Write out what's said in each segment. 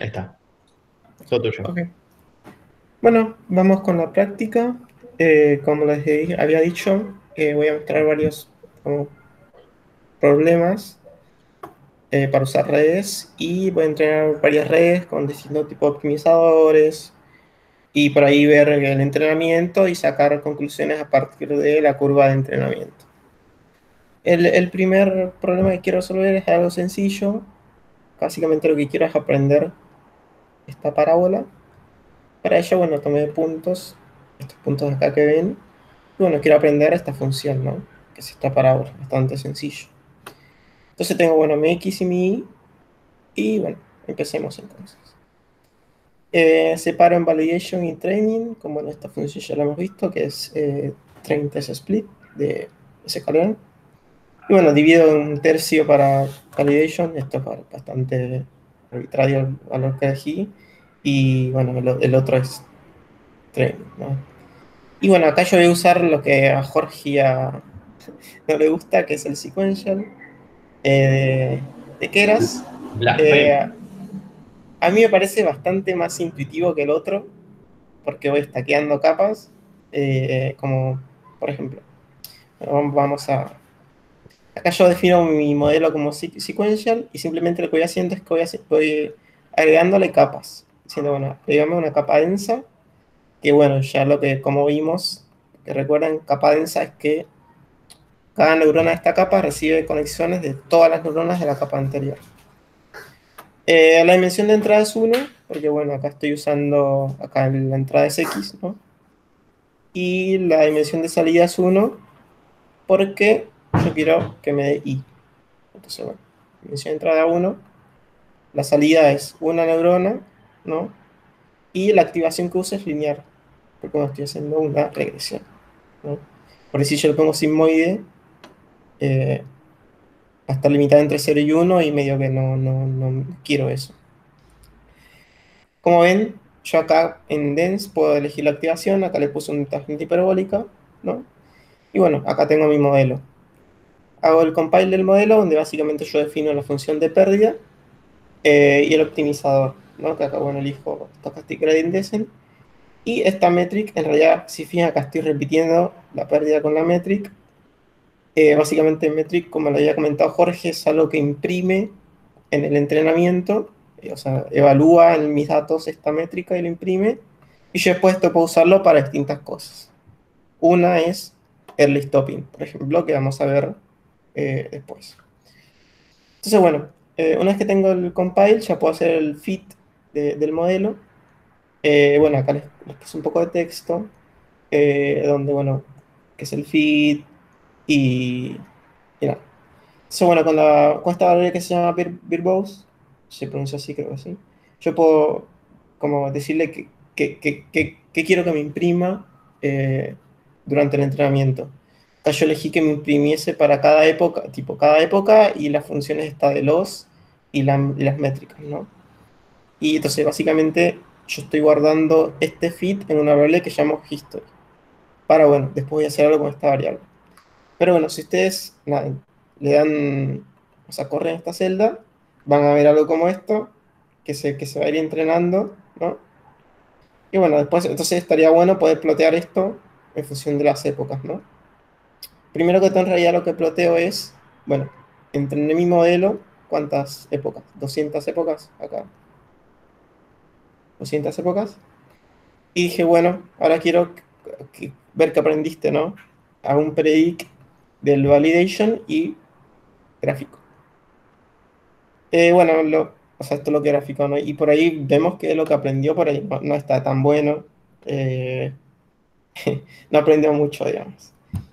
Ahí está, todo tuyo. Ok. Bueno, vamos con la práctica. Como había dicho, voy a mostrar varios como, problemas para usar redes y voy a entrenar varias redes con distintos tipos de optimizadores y por ahí ver el entrenamiento y sacar conclusiones a partir de la curva de entrenamiento. El primer problema que quiero resolver es algo sencillo. Básicamente lo que quiero es aprender esta parábola. Para ello, bueno, tomé puntos, estos puntos de acá que ven. Y bueno, quiero aprender esta función, ¿no? Que es esta parábola, bastante sencillo. Entonces tengo, bueno, mi x y mi y. Y bueno, empecemos entonces. Separo en validation y training, como bueno, esta función ya la hemos visto, que es train test split de sklearn. Y bueno, divido en un tercio para validation, esto es bastante arbitrario el valor que elegí. Y bueno, el otro es training, ¿no? Y bueno, acá yo voy a usar lo que a Jorge no le gusta, que es el sequential de Keras. Blasfemo. Eh, a mí me parece bastante más intuitivo que el otro, porque voy stackeando capas, como por ejemplo, vamos a... Acá yo defino mi modelo como sequential y simplemente lo que voy haciendo es que voy agregándole capas. Diciendo, bueno, agregame una capa densa, que bueno, ya lo que como vimos, que recuerden, capa densa es que cada neurona de esta capa recibe conexiones de todas las neuronas de la capa anterior. La dimensión de entrada es 1, porque bueno, acá estoy usando, acá la entrada es X, ¿no? Y la dimensión de salida es 1, porque yo quiero que me dé Y. Entonces, bueno, dimensión de entrada 1, la salida es una neurona, ¿no? Y la activación que uso es lineal, porque bueno, estoy haciendo una regresión, ¿no? Por eso si yo le pongo sigmoide, va a estar limitada entre 0 y 1 y medio que no quiero eso. Como ven, yo acá en Dense puedo elegir la activación, acá le puse una tangente hiperbólica, ¿no? Y bueno, acá tengo mi modelo. Hago el compile del modelo, donde básicamente yo defino la función de pérdida y el optimizador, ¿no? Que acá, bueno, elijo Stochastic Gradient Descent. Y esta metric, en realidad, si fijan, acá estoy repitiendo la pérdida con la metric. Básicamente, metric, como lo había comentado Jorge, es algo que imprime en el entrenamiento, o sea, evalúa en mis datos esta métrica y lo imprime, y yo después esto puedo usarlo para distintas cosas. Una es early stopping, por ejemplo, que vamos a ver después. Entonces, bueno, una vez que tengo el compile, ya puedo hacer el fit del modelo. Bueno, acá les puse un poco de texto, donde, bueno, que es el fit y, y nada. Entonces, bueno, con esta variable que se llama verbose, se pronuncia así, creo que sí, yo puedo como decirle que quiero que me imprima durante el entrenamiento. Acá yo elegí que me imprimiese para cada época, tipo cada época y las funciones esta de los y las métricas, ¿no? Y entonces básicamente yo estoy guardando este fit en una variable que llamo history. Para, bueno, después voy a hacer algo con esta variable. Pero bueno, si ustedes nada, le dan, o sea, corren esta celda, van a ver algo como esto, que se va a ir entrenando, ¿no? Y bueno, después, entonces estaría bueno poder plotear esto en función de las épocas, ¿no? Primero que todo, en realidad lo que ploteo es, bueno, entrené mi modelo, ¿cuántas épocas? 200 épocas, acá, 200 épocas. Y dije, bueno, ahora quiero ver qué aprendiste, ¿no? Hago un predict del validation y gráfico. Bueno, o sea, esto es lo que graficó, ¿no? Y por ahí vemos que lo que aprendió por ahí no está tan bueno. eh, no aprendió mucho, digamos.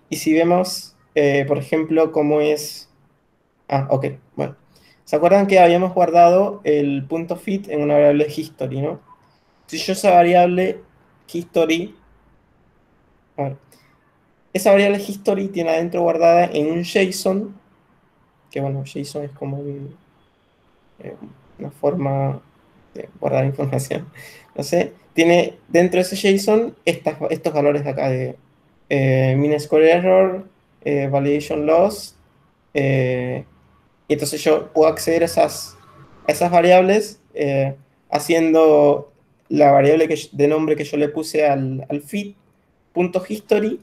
Y si vemos, por ejemplo, cómo es... Ah, ok, bueno. ¿Se acuerdan que habíamos guardado el punto fit en una variable history, ¿no? Si yo esa variable history... A ver, esa variable history tiene adentro guardada en un JSON, que bueno, JSON es como eh, una forma de guardar información. No sé, tiene dentro de ese JSON estos valores de acá de mean square error, validation loss, y entonces yo puedo acceder a esas variables haciendo la variable de nombre que yo le puse al feed, punto history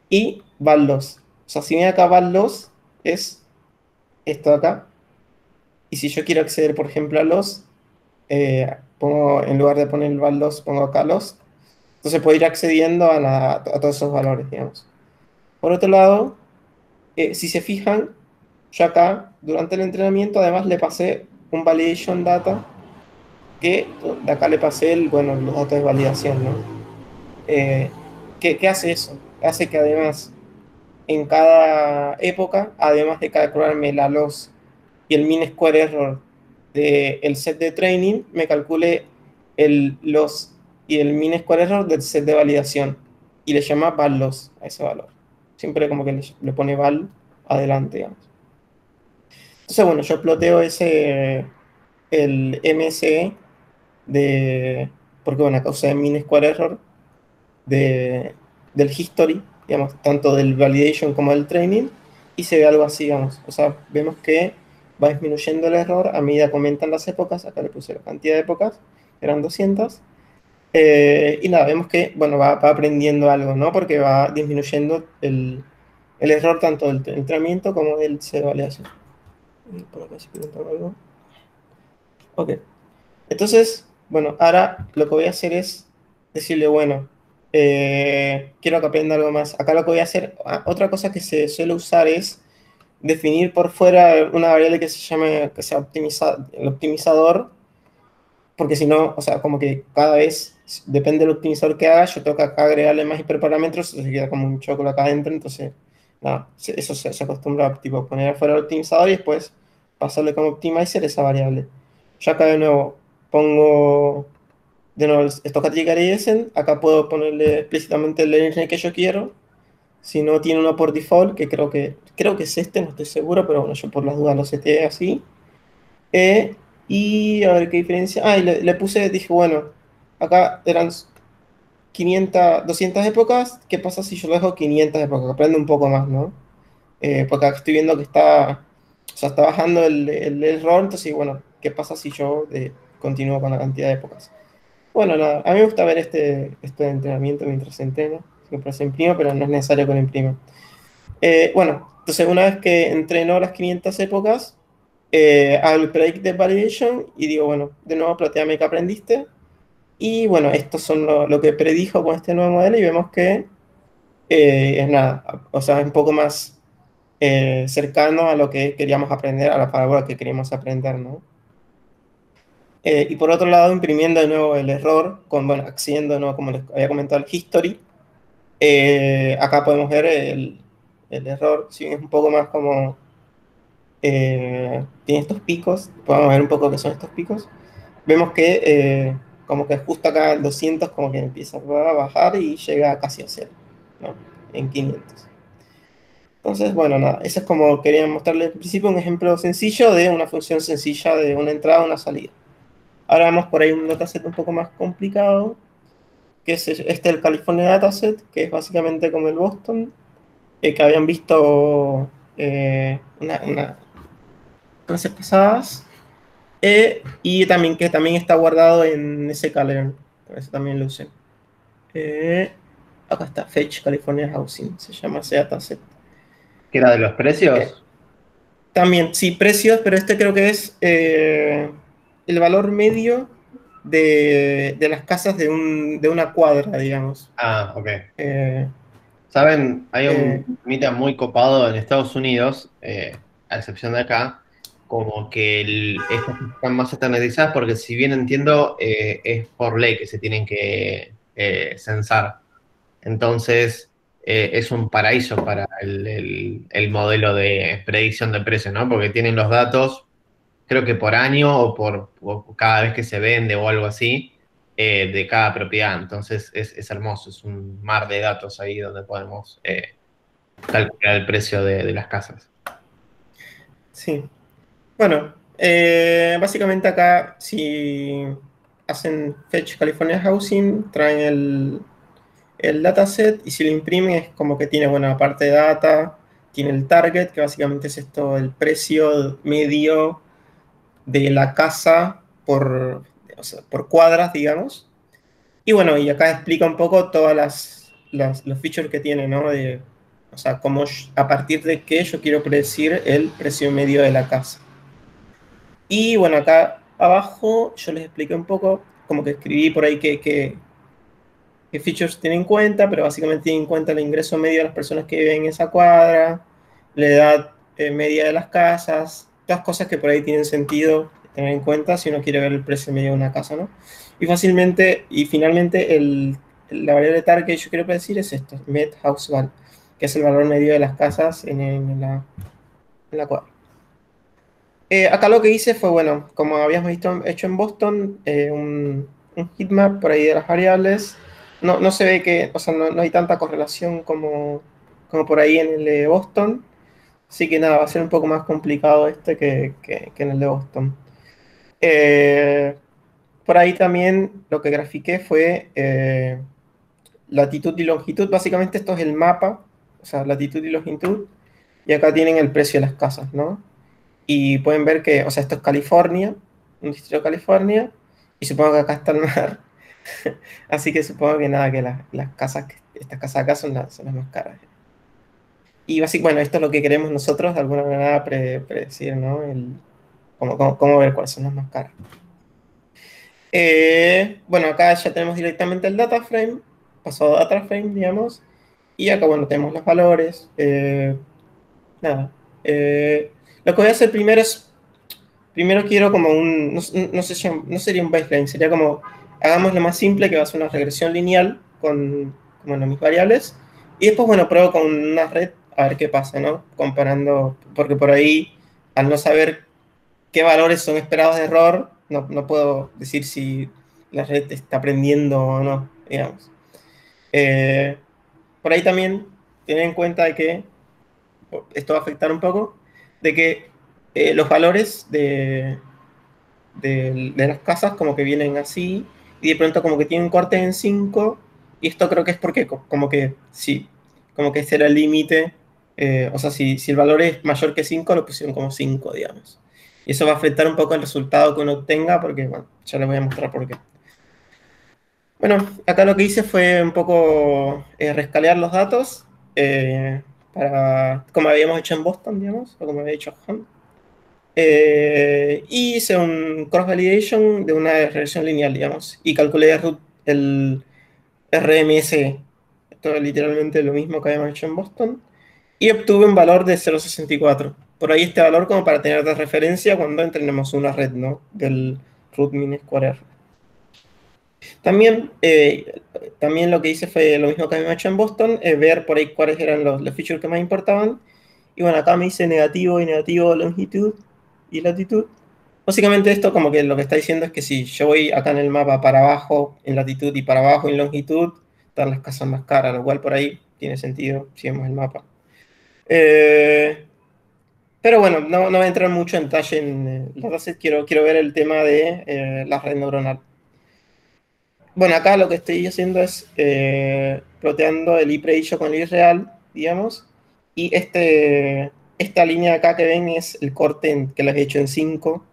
y val2. O sea, si ven acá val2 es esto de acá. Y si yo quiero acceder, por ejemplo, a los, pongo, en lugar de poner el val2, pongo acá los. Entonces puedo ir accediendo a todos esos valores, digamos. Por otro lado, si se fijan, yo acá, durante el entrenamiento, además le pasé un validation data, que de acá le pasé bueno, los datos de validación, ¿no? Eh, ¿qué hace eso? Hace que además, en cada época, además de calcularme la loss y el mean square error del set de training, me calcule el loss y el mean square error del set de validación. Y le llama val loss a ese valor. Siempre como que le pone val adelante, digamos. Entonces, bueno, yo ploteo el MSE porque bueno, a causa de mean square error de, del history, digamos, tanto del validation como del training, y se ve algo así, digamos. O sea, vemos que va disminuyendo el error a medida que aumentan las épocas. Acá le puse la cantidad de épocas, eran 200. Y nada, vemos que, bueno, va aprendiendo algo, ¿no? Porque va disminuyendo el error tanto del entrenamiento como del C de validación. Por acá si preguntan algo. Ok. Entonces, bueno, ahora lo que voy a hacer es decirle, bueno, quiero que aprenda algo más. Acá lo que voy a hacer, otra cosa que se suele usar es definir por fuera una variable que se llame, que sea el optimizador, porque si no, o sea, como que cada vez, depende del optimizador que haga, yo tengo que acá agregarle más hiperparámetros, se queda como un chocolate acá adentro, entonces, nada, eso se acostumbra a tipo, poner afuera el optimizador y después pasarle como optimizer esa variable. Yo acá de nuevo pongo de nuevo el stochastic array acá puedo ponerle explícitamente el lineage que yo quiero. Si no tiene uno por default, que creo que es este, no estoy seguro, pero bueno, yo por las dudas lo seteé así. Y a ver qué diferencia. Ah, y le puse, dije, bueno, acá eran 500, 200 épocas. ¿Qué pasa si yo lo dejo 500 épocas? Aprende un poco más, ¿no? Porque acá estoy viendo que o sea, está bajando el error. Entonces, bueno, ¿qué pasa si yo continúo con la cantidad de épocas? Bueno, nada, a mí me gusta ver este entrenamiento mientras se entrena. Siempre se imprime, pero no es necesario que lo imprima. Bueno, entonces una vez que entrenó las 500 épocas, hago el predictive validation y digo, bueno, de nuevo planteame qué aprendiste. Y bueno, estos son lo que predijo con este nuevo modelo y vemos que es nada, o sea, es un poco más cercano a lo que queríamos aprender, a la parábola que queríamos aprender, ¿no? Y por otro lado, imprimiendo de nuevo el error, bueno, accediendo de nuevo, como les había comentado, el history, acá podemos ver el error, si bien es un poco más como tiene estos picos, podemos ver un poco qué son estos picos. Vemos que como que justo acá el 200 como que empieza a bajar y llega casi a cero, ¿no? En 500. Entonces, bueno, nada, eso es como quería mostrarles al principio un ejemplo sencillo de una función sencilla de una entrada y una salida. Ahora vamos por ahí un dataset un poco más complicado, que es el California Dataset, que es básicamente como el Boston, que habían visto unas clases pasadas. Y también que también está guardado en ese calendar. Por eso también lo usé. Eh, Acá está, Fetch California Housing. Se llama ese dataset. ¿Qué era de los Eh, precios? También, sí, precios, pero este creo que es el valor medio de las casas de una cuadra, digamos. Ah, ok. Eh, Saben, hay eh, un mito muy copado en Estados Unidos, a excepción de acá, como que estas están más estandarizadas porque si bien entiendo, es por ley que se tienen que censar. Entonces, es un paraíso para el modelo de predicción de precios, ¿no? Porque tienen los datos, creo que por año o cada vez que se vende o algo así, de cada propiedad. Entonces, es hermoso, es un mar de datos ahí donde podemos calcular el precio de las casas. sí. Bueno, básicamente acá, si hacen Fetch California Housing, traen el dataset y si lo imprimen es como que tiene buena parte de data, tiene el target, que básicamente es esto, el precio medio de la casa o sea, por cuadras, digamos. Y bueno, y acá explica un poco todas los features que tiene, ¿no? O sea, a partir de qué yo quiero predecir el precio medio de la casa. Y bueno, acá abajo yo les expliqué un poco, como que escribí por ahí qué features tiene en cuenta, pero básicamente tiene en cuenta el ingreso medio de las personas que viven en esa cuadra, la edad media de las casas, todas cosas que por ahí tienen sentido tener en cuenta si uno quiere ver el precio medio de una casa, ¿no? Y finalmente, la variable target que yo quiero predecir es esto, Met House Value, que es el valor medio de las casas en la cuadra. Acá lo que hice fue, bueno, como habíamos hecho en Boston, un heatmap por ahí de las variables. No se ve que, o sea, no hay tanta correlación como por ahí en el de Boston. Así que nada, va a ser un poco más complicado que en el de Boston. Eh, por ahí también lo que grafiqué fue latitud y longitud. Básicamente esto es el mapa, o sea, latitud y longitud. Y acá tienen el precio de las casas, ¿no? Y pueden ver que, o sea, esto es California, un distrito de California, y supongo que acá está el mar. Así que supongo que nada, que las casas, estas casas acá son las más caras. Y básicamente, bueno, esto es lo que queremos nosotros de alguna manera predecir, ¿no? Cómo ver cuáles son las más caras. Bueno, acá ya tenemos directamente el data frame, pasado a data frame, digamos, y acá, bueno, tenemos los valores. Nada. Lo que voy a hacer primero quiero como no sé no sería un baseline, sería como, hagamos lo más simple, que va a ser una regresión lineal con, bueno, mis variables, y después, bueno, pruebo con una red a ver qué pasa, ¿no? Comparando, porque por ahí, al no saber qué valores son esperados de error, no puedo decir si la red está aprendiendo o no, digamos. Eh, por ahí también, tener en cuenta de que esto va a afectar un poco, de que los valores de las casas como que vienen así, y de pronto como que tienen cortes en 5 y esto creo que es porque como que sí, como que este era el límite, o sea, si el valor es mayor que 5 lo pusieron como 5 digamos. Y eso va a afectar un poco el resultado que uno obtenga, porque, bueno, ya les voy a mostrar por qué. Bueno, acá lo que hice fue un poco rescalear los datos, como habíamos hecho en Boston, digamos, o como había hecho Hunt. Y hice un cross-validation de una regresión lineal, digamos, y calculé el RMS, esto es literalmente lo mismo que habíamos hecho en Boston, y obtuve un valor de 0,64. Por ahí este valor como para tener de referencia cuando entrenemos una red, ¿no? Del root mean square error. También lo que hice fue lo mismo que habíamos hecho en Boston, ver por ahí cuáles eran los features que más importaban. Y bueno, acá me hice negativo y negativo longitud y latitud. Básicamente esto como que lo que está diciendo es que si yo voy acá en el mapa para abajo en latitud y para abajo en longitud, están las casas más caras, lo cual por ahí tiene sentido si vemos el mapa. Pero bueno, no voy a entrar mucho en detalle en los datasets, quiero ver el tema de la red neuronal. Bueno, acá lo que estoy haciendo es ploteando el iPredio con el irreal, digamos, y esta línea acá que ven es el corte que les he hecho en 5.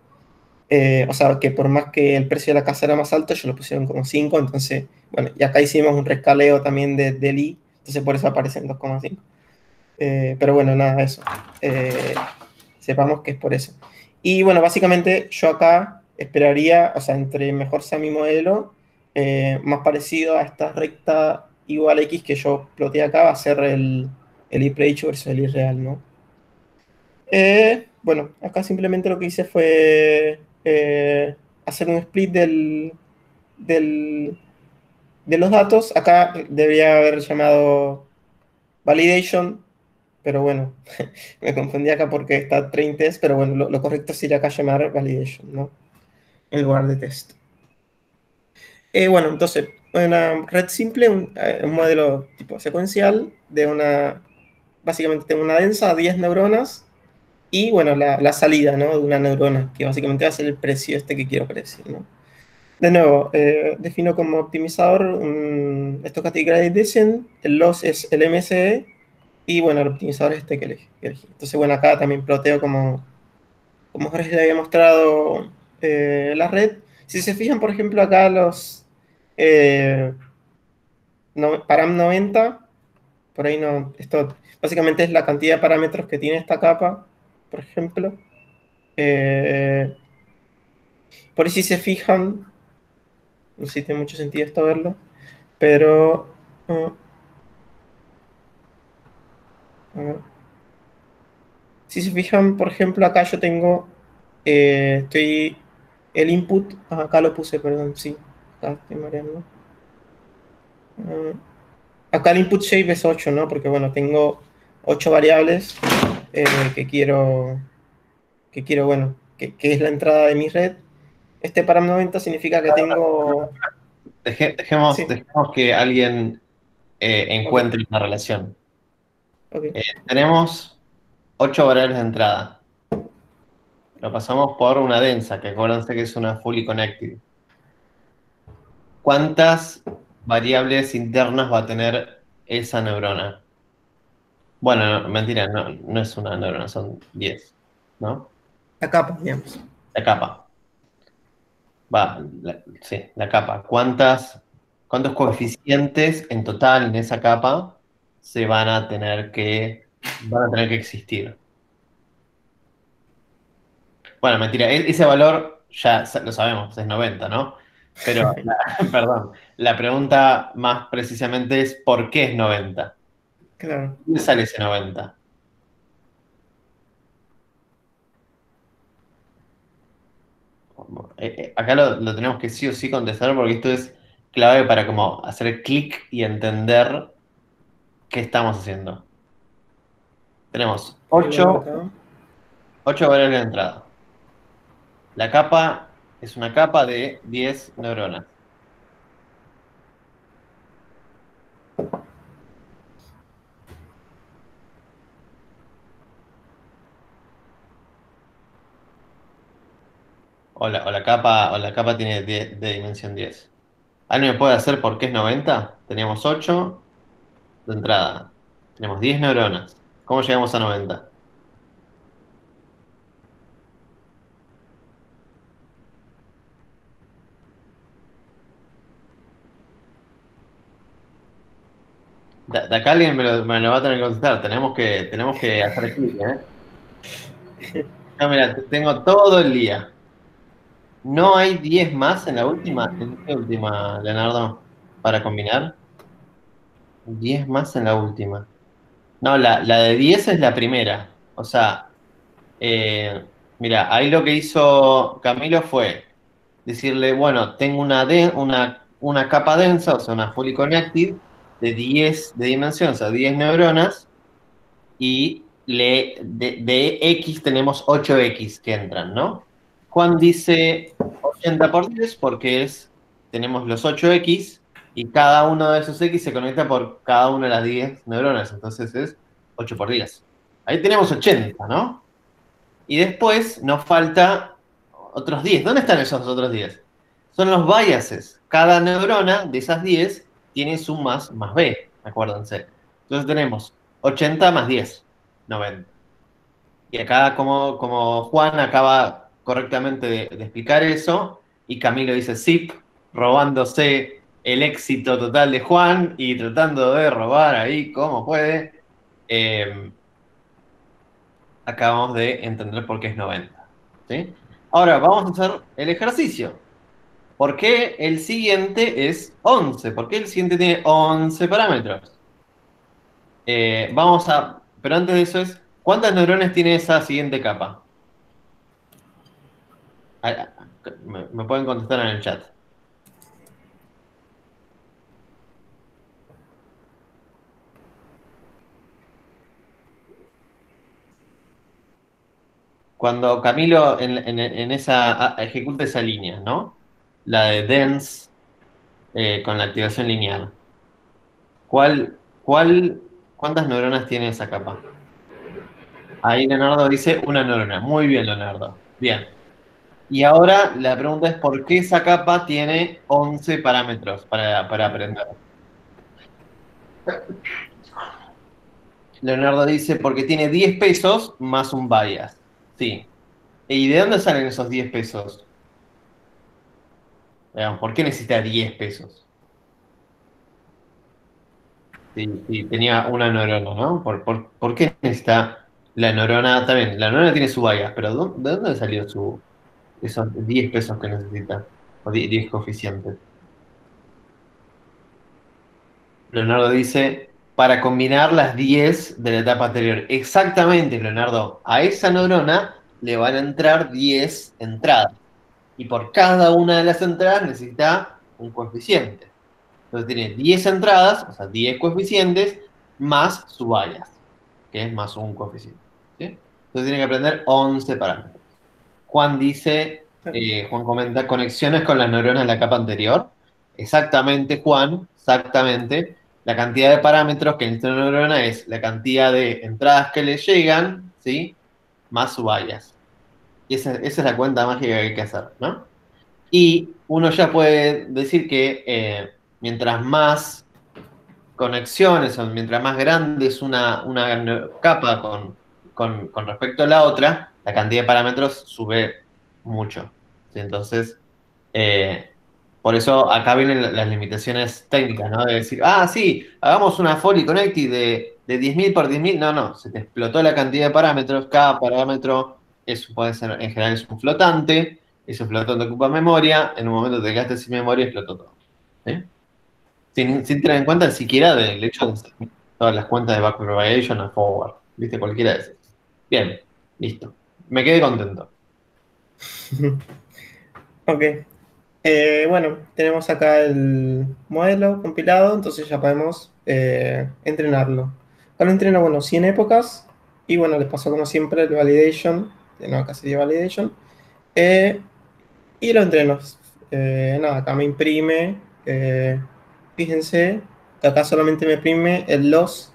O sea, que por más que el precio de la casa era más alto, ellos lo pusieron como 5, entonces, bueno, y acá hicimos un rescaleo también del I, entonces por eso aparecen 2,5. Pero bueno, nada, eso. Sepamos que es por eso. Y bueno, básicamente yo acá esperaría, o sea, entre mejor sea mi modelo, más parecido a esta recta igual a X que yo ploteé acá, va a ser el iPredio versus el irreal, ¿no? Bueno, acá simplemente lo que hice fue hacer un split del- de los datos. Acá debería haber llamado validation, pero bueno, me confundí acá porque está train test, pero bueno, lo correcto sería acá llamar validation, ¿no? En lugar de test. Bueno, entonces, una red simple, un modelo tipo secuencial básicamente tengo una densa, 10 neuronas, y bueno, la salida, ¿no? De una neurona, que básicamente va a ser el precio este que quiero predecir, ¿no? De nuevo, defino como optimizador un Stochastic Gradient Descent, el loss es el MSE, y bueno, el optimizador es este que elegí. Entonces, bueno, acá también ploteo como Jorge le había mostrado la red. Si se fijan, por ejemplo, acá los eh, param 90, por ahí no, esto básicamente es la cantidad de parámetros que tiene esta capa, por ejemplo. Eh, por ahí si se fijan, no sé si tiene mucho sentido esto verlo, pero... a ver. Si se fijan, por ejemplo, acá yo tengo, el input, acá lo puse, perdón, sí, acá estoy mareando. Ah, acá el input shape es 8, ¿no? Porque, bueno, tengo 8 variables eh, que quiero, bueno, que es la entrada de mi red. Este param 90 significa que tengo... Dejemos, Sí, dejemos que alguien ok, encuentre una relación. ok. Tenemos 8 variables de entrada. Lo pasamos por una densa, que acuérdense que es una fully connected. ¿Cuántas variables internas va a tener esa neurona? Bueno, mentira, no es una neurona, son 10, ¿no? La capa, digamos. La capa. Sí, la capa. ¿Cuántos coeficientes en total en esa capa van a tener que existir? Bueno, mentira, ese valor ya lo sabemos, es 90, ¿no? Pero, perdón, la pregunta más precisamente es ¿por qué es 90? Claro. ¿Dónde sale ese 90? Acá lo tenemos que sí o sí contestar porque esto es clave para como hacer clic y entender qué estamos haciendo. Tenemos Ahí lo veo 8 acá. 8 variables de entrada. La capa es una capa de 10 neuronas. O la capa tiene de dimensión 10. ¿Alguien me puede hacer por qué es 90? Teníamos 8 de entrada. Tenemos 10 neuronas. ¿Cómo llegamos a 90? De acá alguien me lo va a tener que contestar. Tenemos que hacer clic, ¿eh? No, mira, tengo todo el día. ¿No hay 10 más en la última? ¿En qué última, Leonardo? Para combinar. 10 más en la última. No, la de 10 es la primera. O sea, mira, ahí lo que hizo Camilo fue decirle, bueno, tengo una capa densa, o sea, una fully connected de 10 de dimensión, o sea, 10 neuronas, y de X tenemos 8X que entran, ¿no? Juan dice 80 por 10 porque tenemos los 8X y cada uno de esos X se conecta por cada una de las 10 neuronas, entonces es 8 por 10. Ahí tenemos 80, ¿no? Y después nos falta otros 10. ¿Dónde están esos otros 10? Son los biases. Cada neurona de esas 10 tiene su más B, acuérdense. Entonces tenemos 80 más 10, 90. Y acá, como Juan acaba correctamente de explicar eso, y Camilo dice zip, robándose el éxito total de Juan y tratando de robar ahí como puede, eh, acabamos de entender por qué es 90. ¿Sí? Ahora vamos a hacer el ejercicio. ¿Por qué el siguiente es 11? ¿Por qué el siguiente tiene 11 parámetros? Pero antes de eso ¿cuántas neuronas tiene esa siguiente capa? Me pueden contestar en el chat. Cuando Camilo en esa ejecuta esa línea, ¿no? La de dense con la activación lineal. ¿Cuántas neuronas tiene esa capa? Ahí Leonardo dice una neurona. Muy bien, Leonardo. Bien. Y ahora la pregunta es ¿por qué esa capa tiene 11 parámetros para aprender? Leonardo dice porque tiene 10 pesos más un bias. Sí. ¿Y de dónde salen esos 10 pesos? Digamos, ¿por qué necesita 10 pesos? Si tenía una neurona, ¿no? ¿Por qué necesita la neurona? También, la neurona tiene su bias, pero ¿de dónde salió esos 10 pesos que necesita? O 10 coeficientes. Leonardo dice, para combinar las 10 de la etapa anterior. Exactamente, Leonardo. A esa neurona le van a entrar 10 entradas. Y por cada una de las entradas necesita un coeficiente. Entonces tiene 10 entradas, o sea, 10 coeficientes, más su bias, que es más un coeficiente. ¿Sí? Entonces tiene que aprender 11 parámetros. Juan dice, Juan comenta, conexiones con las neuronas de la capa anterior. Exactamente, Juan, exactamente. La cantidad de parámetros que necesita una neurona es la cantidad de entradas que le llegan, ¿sí? Más su bias. Y esa es la cuenta mágica que hay que hacer, ¿no? Y uno ya puede decir que mientras más conexiones o mientras más grande es una capa con respecto a la otra, la cantidad de parámetros sube mucho. ¿Sí? Entonces, eh, por eso acá vienen las limitaciones técnicas, ¿no? De decir, ah, sí, hagamos una Foley Connected de 10.000 por 10.000. No, no, se te explotó la cantidad de parámetros. Cada parámetro puede ser, en general, es un flotante. Ese flotante ocupa memoria. En un momento te quedaste sin memoria y explotó todo. ¿Sí? Sin tener en cuenta siquiera del hecho de hacer todas las cuentas de back propagation a forward. ¿Viste? Cualquiera de esas. Bien, listo. Me quedé contento. Ok. Bueno, tenemos acá el modelo compilado, entonces ya podemos entrenarlo. Para entreno, bueno, 100 épocas, y bueno, les pasó como siempre el validation, que no, acá sería validation, eh, y lo entreno. Nada, acá me imprime, fíjense, que acá solamente me imprime el loss,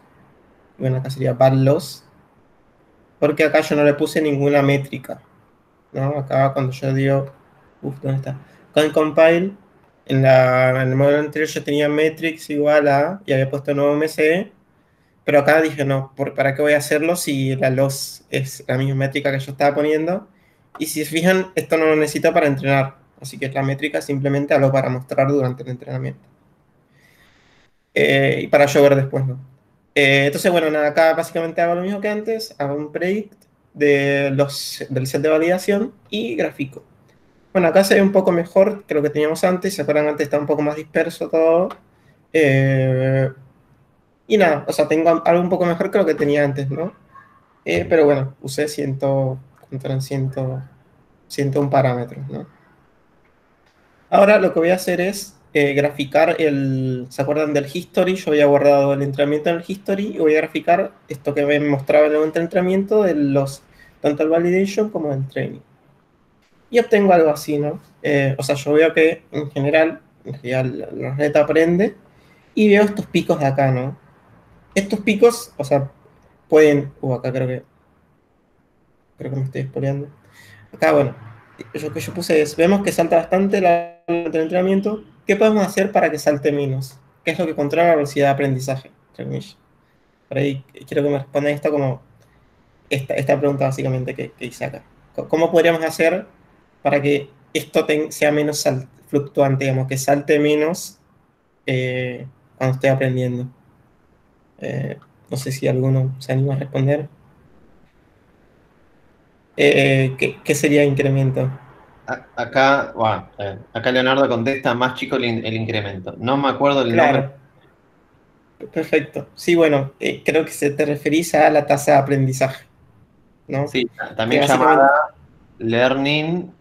bueno, acá sería bad loss, porque acá yo no le puse ninguna métrica, ¿no? Acá cuando yo digo, ¿dónde está? Con compile, en el modelo anterior yo tenía metrics igual a, y había puesto nuevo MC, pero acá dije, no, ¿para qué voy a hacerlo si la loss es la misma métrica que yo estaba poniendo? Y si se fijan, esto no lo necesito para entrenar, así que es la métrica simplemente algo para mostrar durante el entrenamiento. Y para yo ver después, ¿no? Entonces, bueno, nada, acá básicamente hago lo mismo que antes, hago un predict del set de validación y grafico. Bueno, acá se ve un poco mejor que lo que teníamos antes. ¿Se acuerdan? Antes estaba un poco más disperso todo. Eh, y nada, o sea, tengo algo un poco mejor que lo que tenía antes, ¿no? Pero bueno, usé 100, ¿cuánto eran? 101 parámetros, ¿no? Ahora lo que voy a hacer es graficar ¿se acuerdan del history? Yo había guardado el entrenamiento en el history y voy a graficar esto que me mostraba en el entrenamiento de tanto el validation como el training. Y obtengo algo así, ¿no? O sea, yo veo que en general la red aprende y veo estos picos de acá, ¿no? Estos picos, o sea, pueden... acá creo que me estoy spoileando. Acá, bueno, lo que yo puse es, vemos que salta bastante el entrenamiento. ¿Qué podemos hacer para que salte menos? ¿Qué es lo que controla la velocidad de aprendizaje? Entre comillas. Por ahí quiero que me respondan esto como esta pregunta básicamente que hice acá. ¿Cómo podríamos hacer para que esto sea menos fluctuante, digamos, que salte menos cuando estoy aprendiendo? Eh, no sé si alguno se anima a responder. ¿Qué sería incremento? Acá, bueno, acá Leonardo contesta, más chico el incremento. No me acuerdo el nombre. Claro, perfecto. Sí, bueno, creo que se te referís a la tasa de aprendizaje, ¿no? Sí, Que también llamada básicamente, learning,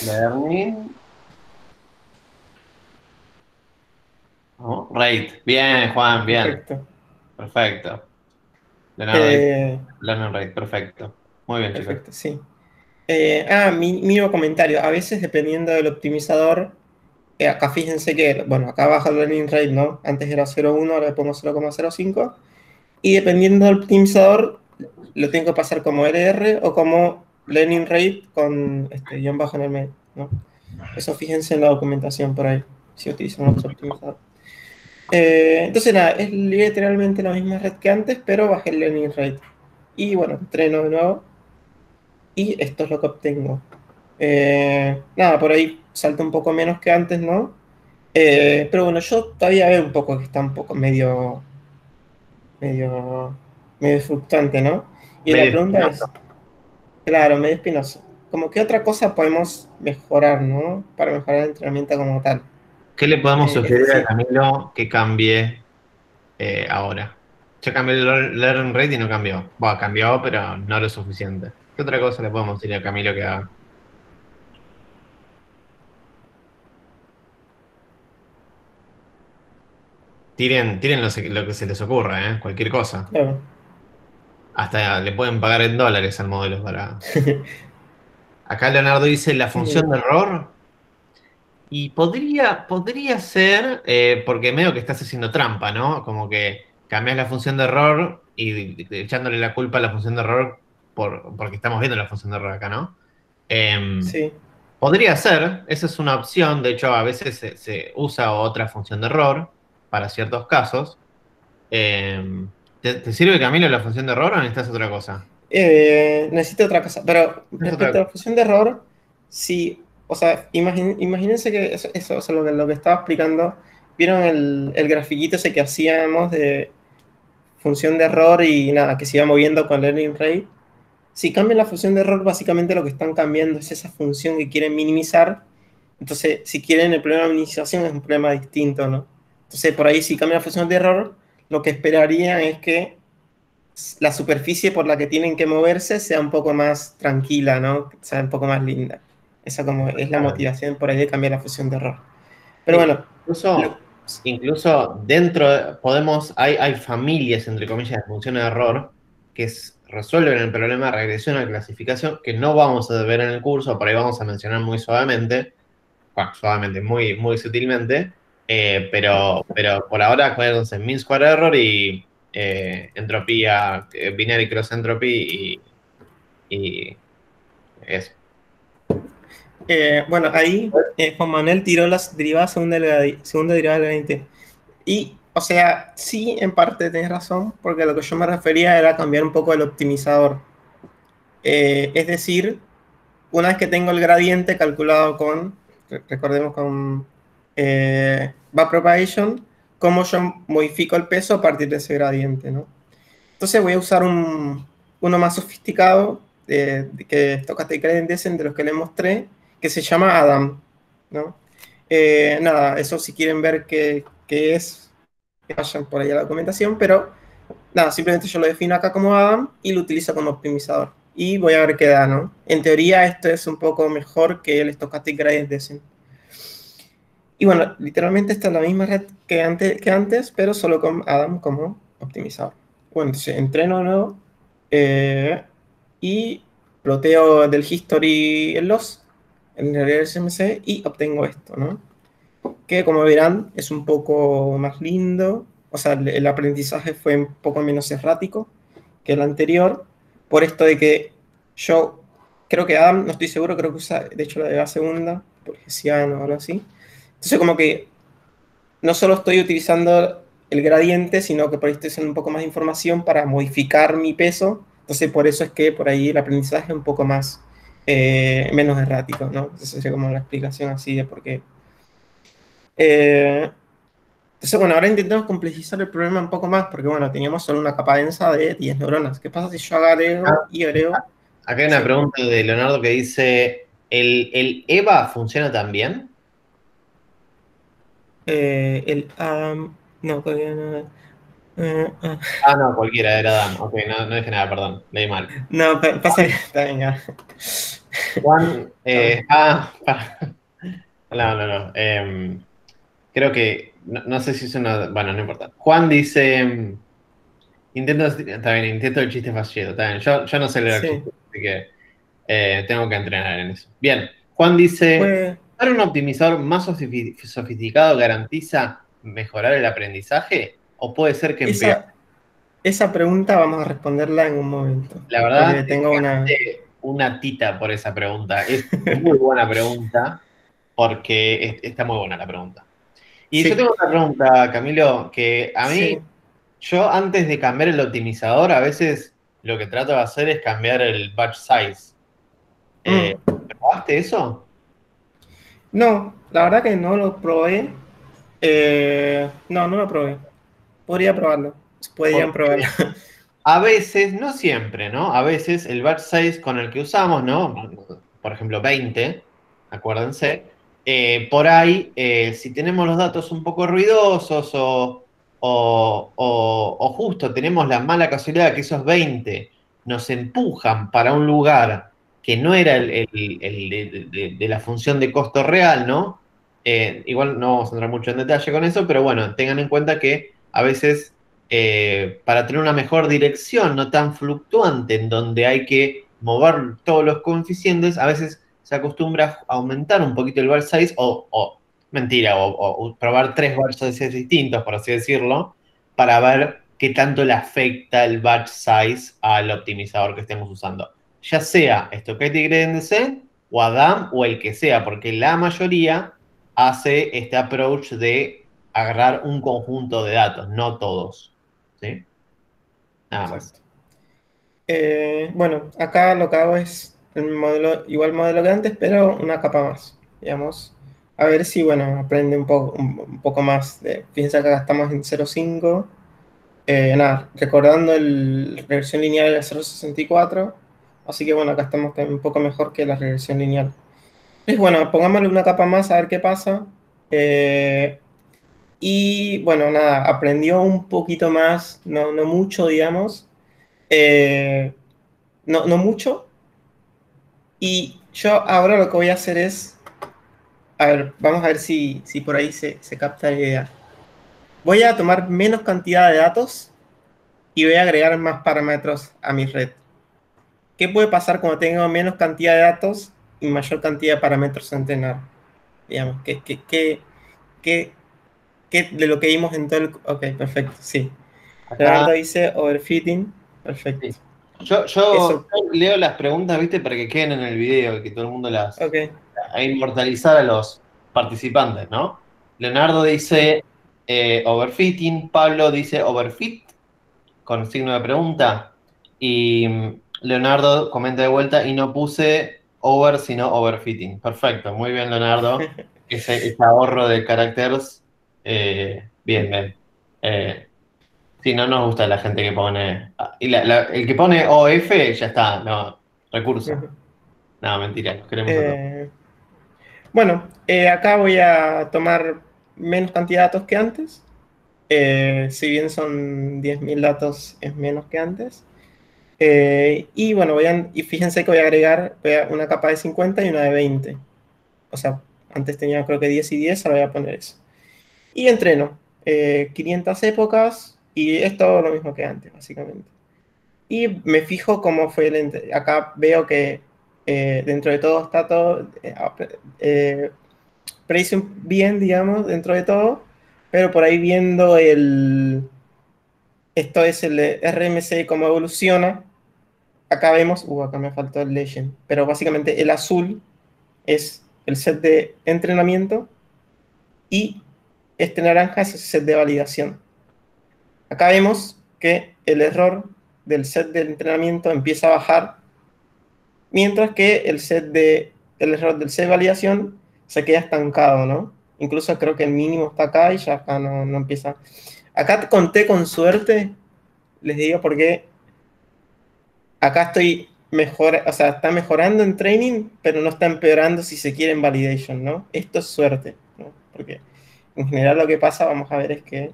learning, ¿no? Rate. Bien, Juan, bien. perfecto. Perfecto. Leonardo dice Eh, learning rate, perfecto. Muy bien, chicos. perfecto, sí. Mínimo comentario. A veces, dependiendo del optimizador, acá fíjense que, bueno, acá baja el learning rate, ¿no? Antes era 0,1, ahora le pongo 0,05. Y dependiendo del optimizador, lo tengo que pasar como LR o como learning rate con este guión bajo en el medio, ¿no? Eso fíjense en la documentación por ahí, si utilizan otro optimizador. Entonces, nada, es literalmente la misma red que antes, pero bajé el learning rate. Y bueno, entreno de nuevo. Y esto es lo que obtengo. Nada, por ahí salta un poco menos que antes, ¿no? Pero bueno, yo todavía veo un poco que está un poco medio, medio fluctuante, ¿no? Y la Medio pregunta espinoso. es, claro, medio espinoso. Como qué otra cosa podemos mejorar, ¿no? Para mejorar el entrenamiento como tal. ¿Qué le podemos Es sugerir a decir, Camilo que cambie ahora? Ya cambió el learn rate y no cambió. Bueno, cambió, pero no lo suficiente. ¿Qué otra cosa le podemos decir a Camilo que haga? Tiren lo que se les ocurra, ¿eh? Cualquier cosa. claro. Hasta le pueden pagar en dólares al modelo para. Acá Leonardo dice la función de error. Y podría ser, porque medio que estás haciendo trampa, ¿no? Como que cambias la función de error y echándole la culpa a la función de error porque estamos viendo la función de error acá, ¿no? Em, Sí. Podría ser, esa es una opción, de hecho a veces se usa otra función de error para ciertos casos. Em, ¿Te sirve, Camilo, la función de error o necesitas otra cosa? Necesito otra cosa. Pero Es otra respecto a la cosa. función de error, sí, o sea, imagínense que eso, o sea, lo que estaba explicando, vieron el grafiquito ese que hacíamos de función de error y nada, que se iba moviendo con learning rate. Si cambian la función de error, básicamente lo que están cambiando es esa función que quieren minimizar. Entonces, si quieren el problema de minimización es un problema distinto, ¿no? Entonces, por ahí si cambia la función de error, lo que esperarían es que la superficie por la que tienen que moverse sea un poco más tranquila, ¿no? Sea un poco más linda. Esa como es la Claro. motivación por ahí de cambiar la función de error. Pero Sí, bueno, lo- incluso dentro podemos, hay familias, entre comillas, de funciones de error que resuelven el problema de regresión a clasificación que no vamos a ver en el curso, por ahí vamos a mencionar muy suavemente, bueno, suavemente, muy sutilmente, pero por ahora acuérdense, mean square error y entropía, binary cross entropy y eso. bueno, ahí Juan Manuel tiró las derivadas segunda derivada del gradiente. Y, o sea, sí, en parte tienes razón, porque lo que yo me refería era cambiar un poco el optimizador. Es decir, una vez que tengo el gradiente calculado con, recordemos con backpropagation, cómo yo modifico el peso a partir de ese gradiente, ¿no? Entonces voy a usar uno más sofisticado que es Stochastic Gradient Descent de los que les mostré, que se llama Adam, ¿no? Nada, eso si quieren ver qué es, que vayan por ahí a la documentación, pero nada, simplemente yo lo defino acá como Adam y lo utilizo como optimizador. Y voy a ver qué da, ¿no? En teoría esto es un poco mejor que el Stochastic Gradient Descent. Y bueno, literalmente esta es la misma red que antes, pero solo con Adam como optimizador. Bueno, entonces entreno de nuevo y ploteo del history el loss en el RSMC y obtengo esto, ¿no? Que como verán es un poco más lindo, o sea, el aprendizaje fue un poco menos errático que el anterior, por esto de que yo creo que Adam, no estoy seguro, creo que usa de hecho la de la segunda, por Hessiano o algo así. Entonces como que no solo estoy utilizando el gradiente, sino que por ahí estoy usando un poco más de información para modificar mi peso. Entonces, por eso es que por ahí el aprendizaje es un poco más, menos errático, ¿no? Esa sería como la explicación así de por qué. Eh, entonces, bueno, ahora intentemos complejizar el problema un poco más, porque bueno, teníamos solo una capa densa de 10 neuronas. ¿Qué pasa si yo agrego y agrego? Acá hay una Sí. pregunta de Leonardo que dice, ¿el EVA funciona también? El Adam. No, todavía no. Ah. Ah, no, cualquiera, era Dan. Ok, no dije nada, perdón, leí mal. No, pasa que Juan, está bien, ya. Juan, Estamos. no, no, no. Creo que, no sé si es una, bueno, no importa. Juan dice, está bien, intento el chiste fallido, está bien. Yo no sé leer Sí. chistes, así que tengo que entrenar en eso. Bien, Juan dice, Pues ¿dar un optimizador más sofisticado garantiza mejorar el aprendizaje? ¿O puede ser que empeore? esa pregunta vamos a responderla en un momento. La verdad, Porque tengo una. una tita por esa pregunta. Es muy buena pregunta porque está muy buena la pregunta. Y yo Sí, tengo otra pregunta, Camilo, que a mí, sí. yo antes de cambiar el optimizador, a veces lo que trato de hacer es cambiar el batch size. Mm. ¿Probaste eso? No, la verdad que no lo probé. No, no lo probé. Podría probarlo. Podrían probarlo. Porque a veces, no siempre, ¿no? A veces el batch size con el que usamos, ¿no? Por ejemplo, 20, acuérdense. Por ahí, si tenemos los datos un poco ruidosos o justo tenemos la mala casualidad que esos 20 nos empujan para un lugar que no era de la función de costo real, ¿no? Igual no vamos a entrar mucho en detalle con eso, pero bueno, tengan en cuenta que a veces para tener una mejor dirección, no tan fluctuante, en donde hay que mover todos los coeficientes, a veces se acostumbra a aumentar un poquito el bar size mentira, o probar tres bar sizes distintos, por así decirlo, para ver qué tanto le afecta el batch size al optimizador que estemos usando. Ya sea Stochastic Gradient Descent o Adam o el que sea, porque la mayoría hace este approach de agarrar un conjunto de datos, no todos. ¿Sí? Nada más. Exacto. Bueno, acá lo que hago es el modelo, igual modelo que antes, pero una capa más, digamos. A ver si, bueno, aprende un poco más. Piensa que acá estamos en 0.5. Nada, recordando la regresión lineal de 0.64. Así que bueno, acá estamos también un poco mejor que la regresión lineal. Es bueno, pongámosle una capa más a ver qué pasa. Y bueno, nada, aprendió un poquito más, no, no mucho, digamos. Eh, no, no mucho. Y yo ahora lo que voy a hacer es, a ver, vamos a ver si por ahí se capta la idea. Voy a tomar menos cantidad de datos y voy a agregar más parámetros a mi red. ¿Qué puede pasar cuando tengo menos cantidad de datos y mayor cantidad de parámetros a entrenar? Digamos, qué- qué de lo que vimos en todo el... Ok, perfecto, sí. Acá, Leonardo dice overfitting, perfecto. sí. Yo Eso, leo las preguntas, ¿viste? Para que queden en el video y que todo el mundo las... ok. a inmortalizar a los participantes, ¿no? Leonardo dice overfitting, Pablo dice overfit, con signo de pregunta, y Leonardo comenta de vuelta, y no puse over, sino overfitting. Perfecto, muy bien, Leonardo. Ese ahorro de caracteres, bien, bien. Sí, no nos gusta la gente que pone. Y el que pone OF ya está, no, recurso. No, mentira, los queremos a todos. Eh, bueno, acá voy a tomar menos cantidad de datos que antes. Si bien son 10.000 datos, es menos que antes. Y bueno, y fíjense que voy a agregar una capa de 50 y una de 20. O sea, antes tenía creo que 10 y 10, ahora voy a poner eso. Y entreno 500 épocas y es todo lo mismo que antes, básicamente. Y me fijo cómo fue acá veo que dentro de todo está todo eh, predice bien, digamos, dentro de todo, pero por ahí viendo esto es el RMC cómo evoluciona. Acá vemos, acá me faltó el legend, pero básicamente el azul es el set de entrenamiento y este naranja es el set de validación. Acá vemos que el error del set de entrenamiento empieza a bajar, mientras que el error del set de validación se queda estancado, ¿no? Incluso creo que el mínimo está acá y ya acá no empieza. Acá conté con suerte, les digo, porque acá estoy mejor, o sea, está mejorando en training, pero no está empeorando si se quiere en validation, ¿no? Esto es suerte, ¿no? Porque en general lo que pasa, vamos a ver, es que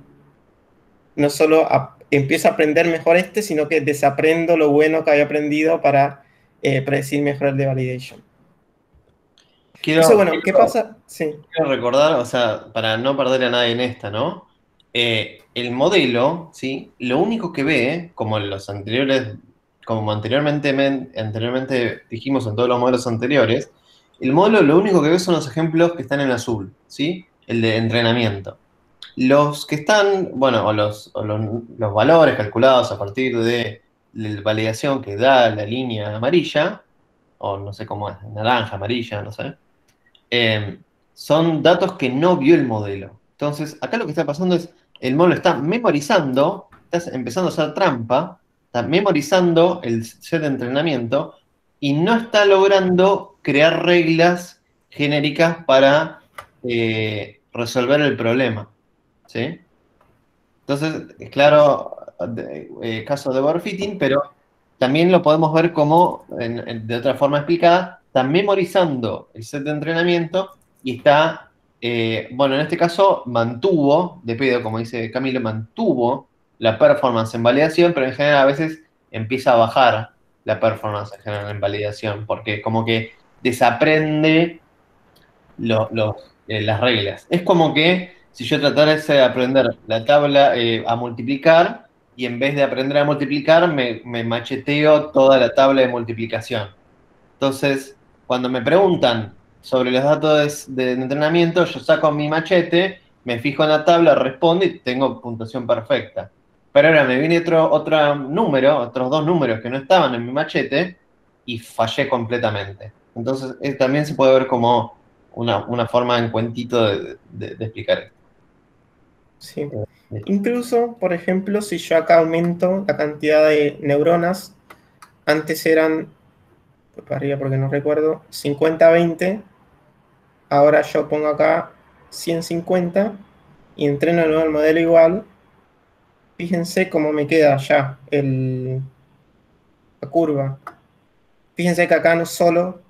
no solo empiezo a aprender mejor sino que desaprendo lo bueno que había aprendido para predecir mejor el de validation. Entonces, Quiero, bueno, ¿qué pasa? Sí. quiero recordar, o sea, para no perder a nadie en esta, ¿no? El modelo, ¿sí? Lo único que ve, como los anteriores, como anteriormente dijimos en todos los modelos anteriores, el modelo lo único que ve son los ejemplos que están en azul, ¿sí? El de entrenamiento. Los que están, bueno, los valores calculados a partir de la validación que da la línea amarilla, o no sé cómo es, naranja, amarilla, no sé, eh, son datos que no vio el modelo. Entonces, acá lo que está pasando es, el modelo está memorizando, está empezando a hacer trampa, está memorizando el set de entrenamiento, y no está logrando crear reglas genéricas para resolver el problema. ¿Sí? Entonces, es claro, caso de overfitting, pero también lo podemos ver como, de otra forma explicada, está memorizando el set de entrenamiento y está, bueno, en este caso mantuvo, de pedo, como dice Camilo, mantuvo la performance en validación, pero en general a veces empieza a bajar la performance en general en validación, porque como que desaprende las reglas. Es como que si yo tratara de aprender la tabla a multiplicar y en vez de aprender a multiplicar me macheteo toda la tabla de multiplicación. Entonces, cuando me preguntan sobre los datos de entrenamiento, yo saco mi machete, me fijo en la tabla, respondo y tengo puntuación perfecta. Pero ahora me viene otro número, otros dos números que no estaban en mi machete y fallé completamente. Entonces, también se puede ver como una forma en cuentito de explicar esto. Sí. Incluso, por ejemplo, si yo acá aumento la cantidad de neuronas, antes eran, pues para arriba porque no recuerdo, 50-20, ahora yo pongo acá 150 y entreno de nuevo el modelo igual. Fíjense cómo me queda ya la curva. Fíjense que acá no solo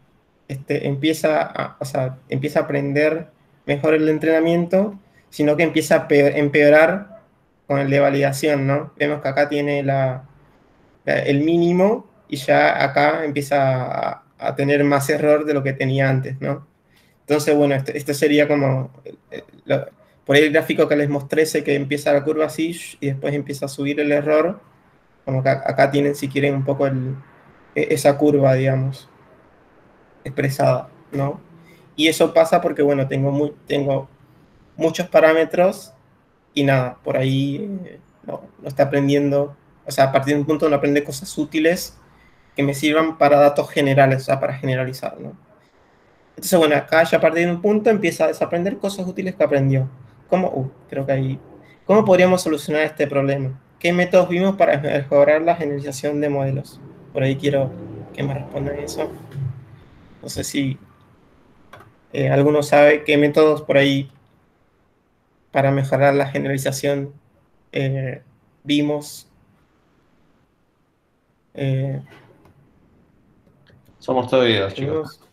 o sea, empieza a aprender mejor el entrenamiento, sino que empieza a empeorar con el de validación, ¿no? Vemos que acá tiene el mínimo y ya acá empieza a tener más error de lo que tenía antes, ¿no? Entonces, bueno, esto sería como, por ahí el gráfico que les mostré, sé que empieza la curva así y después empieza a subir el error, como que acá tienen, si quieren, un poco esa curva, digamos, expresada, ¿no? Y eso pasa porque, bueno, tengo muchos parámetros y nada, por ahí no está aprendiendo, o sea, a partir de un punto no aprende cosas útiles que me sirvan para datos generales, o sea, para generalizar, ¿no? Entonces, bueno, acá ya a partir de un punto empieza a desaprender cosas útiles que aprendió. Creo que ahí. ¿Cómo podríamos solucionar este problema? ¿Qué métodos vimos para mejorar la generalización de modelos? Por ahí quiero que me respondan eso. No sé si alguno sabe qué métodos por ahí para mejorar la generalización eh, vimos. eh, Somos todo oídos, que chicos. vimos.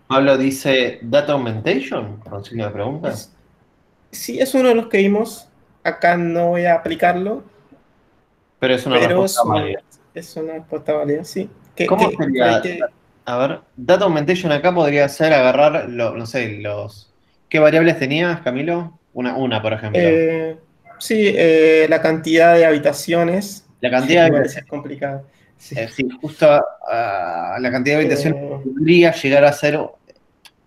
Pablo dice Data Augmentation, con signo de pregunta. Es, sí, es uno de los que vimos. Acá no voy a aplicarlo, Pero es una pero respuesta válida. es una respuesta válida, sí. ¿Cómo Por ahí sería? que, A ver, Data Augmentation acá podría ser agarrar, no sé, ¿Qué variables tenías, Camilo? Una, por ejemplo. eh, sí, la cantidad de habitaciones, La cantidad igual de esa es complicada. Sí. sí, justo la cantidad de habitaciones Eh, podría llegar a ser.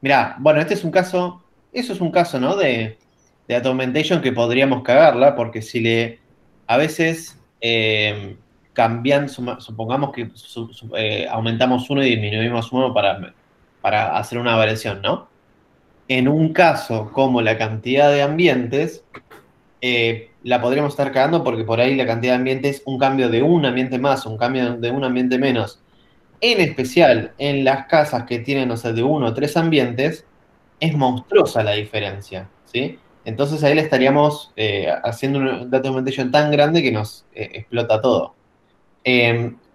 Mirá, bueno, eso es un caso, ¿no? De Data Augmentation que podríamos cagarla, porque si a veces supongamos que aumentamos uno y disminuimos uno para hacer una variación, ¿no? En un caso como la cantidad de ambientes, la podríamos estar cagando porque por ahí la cantidad de ambientes, un cambio de un ambiente más, un cambio de un ambiente menos, en especial en las casas que tienen, no sé, de uno o tres ambientes, es monstruosa la diferencia, ¿sí? Entonces ahí le estaríamos haciendo un data augmentation tan grande que nos explota todo.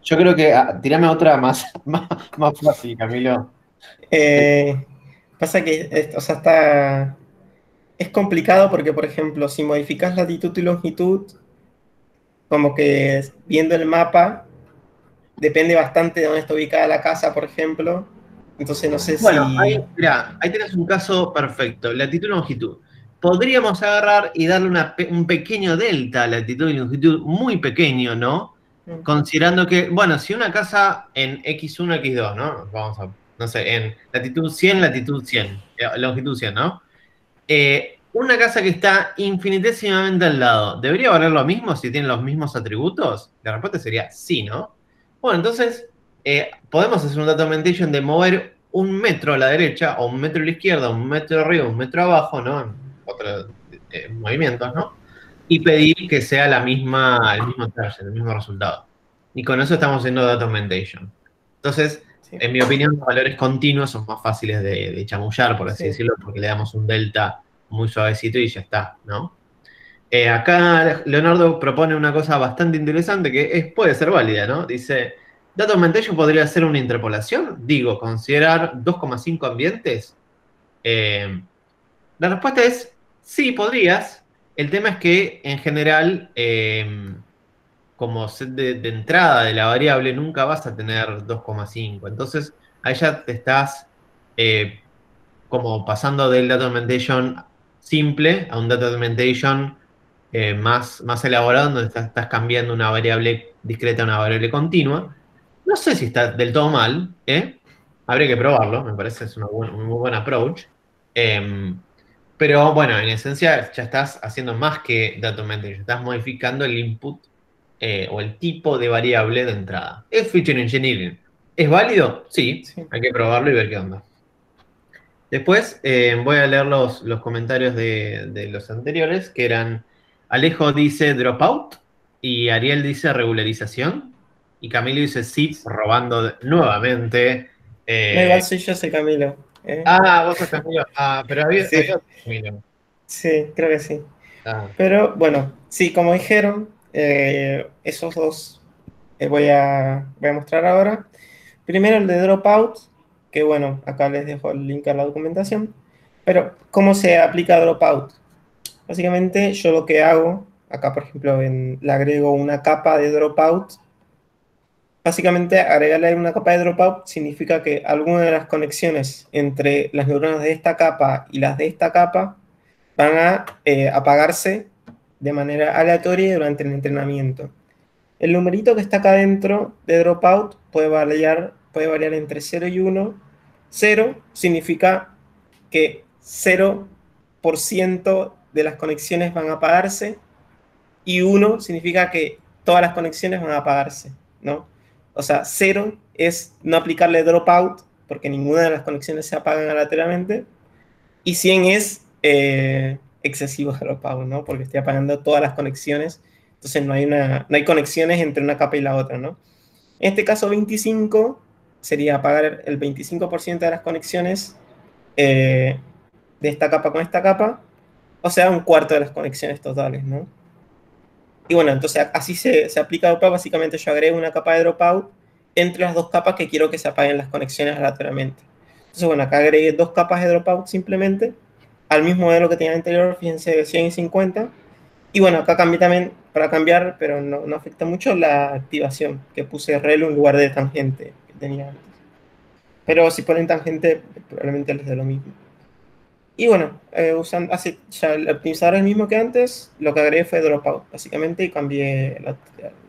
Yo creo que tirame otra más fácil, Camilo. eh, pasa que, o sea, es complicado porque, por ejemplo, si modificas latitud y longitud, como que viendo el mapa, depende bastante de dónde está ubicada la casa, por ejemplo. Entonces no sé Bueno, si... mirá, ahí tenés un caso perfecto, latitud y longitud. Podríamos agarrar y darle un pequeño delta a latitud y longitud, muy pequeño, ¿no? Considerando que, bueno, si una casa en X1, X2, ¿no? No sé, en latitud 100, latitud 100, longitud 100, ¿no? Una casa que está infinitesimamente al lado, ¿debería valer lo mismo si tiene los mismos atributos? La respuesta sería sí, ¿no? Bueno, entonces podemos hacer un data augmentation de mover un metro a la derecha, o un metro a la izquierda, un metro arriba, un metro abajo, ¿no? movimientos, ¿no? Y pedir que sea el mismo target, el mismo resultado. Y con eso estamos haciendo data augmentation. Entonces, Sí, en mi opinión, los valores continuos son más fáciles de chamullar, por así sí, decirlo, porque le damos un delta muy suavecito y ya está, ¿no? Acá Leonardo propone una cosa bastante interesante que puede ser válida, ¿no? Dice, Data Augmentation podría ser una interpolación, digo, considerar 2,5 ambientes. Eh, la respuesta es sí, podrías. El tema es que en general, como set de entrada de la variable, nunca vas a tener 2,5. Entonces, ahí ya te estás eh, como pasando del data augmentation simple a un data augmentation más elaborado, donde estás cambiando una variable discreta a una variable continua. No sé si está del todo mal, ¿eh? Habría que probarlo, me parece es un muy buen approach. Em, pero bueno, en esencia ya estás haciendo más que data augmentation, estás modificando el input o el tipo de variable de entrada. ¿Es feature engineering? ¿Es válido? Sí, sí. hay que probarlo y ver qué onda. Después voy a leer los comentarios de los anteriores, que eran Alejo dice dropout y Ariel dice regularización y Camilo dice sí, robando nuevamente. No, Eh, igual soy yo, soy Camilo. vos sos Camilo. Ah, pero había Sí, otro Camilo. sí, creo que sí. Ah, Pero bueno, sí, como dijeron, esos dos voy a mostrar ahora. Primero el de Dropout, que bueno, acá les dejo el link a la documentación. Pero, ¿cómo se aplica Dropout? Básicamente, yo lo que hago, acá por ejemplo, le agrego una capa de Dropout. Básicamente, agregarle una capa de Dropout significa que alguna de las conexiones entre las neuronas de esta capa y las de esta capa van a apagarse de manera aleatoria durante el entrenamiento. El numerito que está acá dentro de dropout puede variar entre 0 y 1. 0 significa que 0% de las conexiones van a apagarse y 1 significa que todas las conexiones van a apagarse, ¿no? O sea, 0 es no aplicarle dropout porque ninguna de las conexiones se apagan aleatoriamente y 100 es excesivo dropout, ¿no? Porque estoy apagando todas las conexiones, entonces no hay conexiones entre una capa y la otra, ¿no? En este caso 25 sería apagar el 25% de las conexiones eh, de esta capa con esta capa, o sea, un cuarto de las conexiones totales, ¿no? Y bueno, entonces así se aplica dropout, básicamente yo agrego una capa de dropout entre las dos capas que quiero que se apaguen las conexiones aleatoriamente. Entonces, bueno, acá agregué dos capas de dropout simplemente al mismo modelo que tenía anterior, fíjense, de 100 y 50. Y bueno, acá cambié también para cambiar, pero no afecta mucho la activación, que puse relu en lugar de tangente que tenía antes. Pero si ponen tangente, probablemente les dé lo mismo. Y bueno, usando, así, ya el optimizador es el mismo que antes, lo que agregué fue dropout, básicamente, y cambié la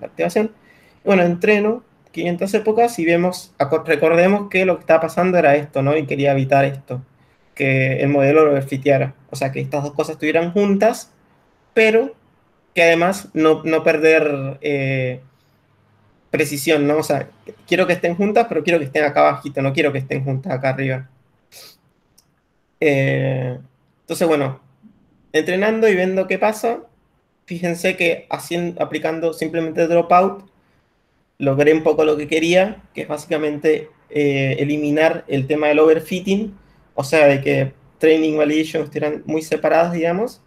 activación. Y bueno, entreno 500 épocas y recordemos que lo que estaba pasando era esto, ¿no? Y quería evitar esto, que el modelo lo overfiteara. O sea, que estas dos cosas estuvieran juntas, pero que además no perder precisión, ¿no? O sea, quiero que estén juntas, pero quiero que estén acá abajito, no quiero que estén juntas acá arriba. Entonces, bueno, entrenando y viendo qué pasa, fíjense que aplicando simplemente dropout, logré un poco lo que quería, que es básicamente eliminar el tema del overfitting, o sea, de que training y validation estuvieran muy separados, digamos,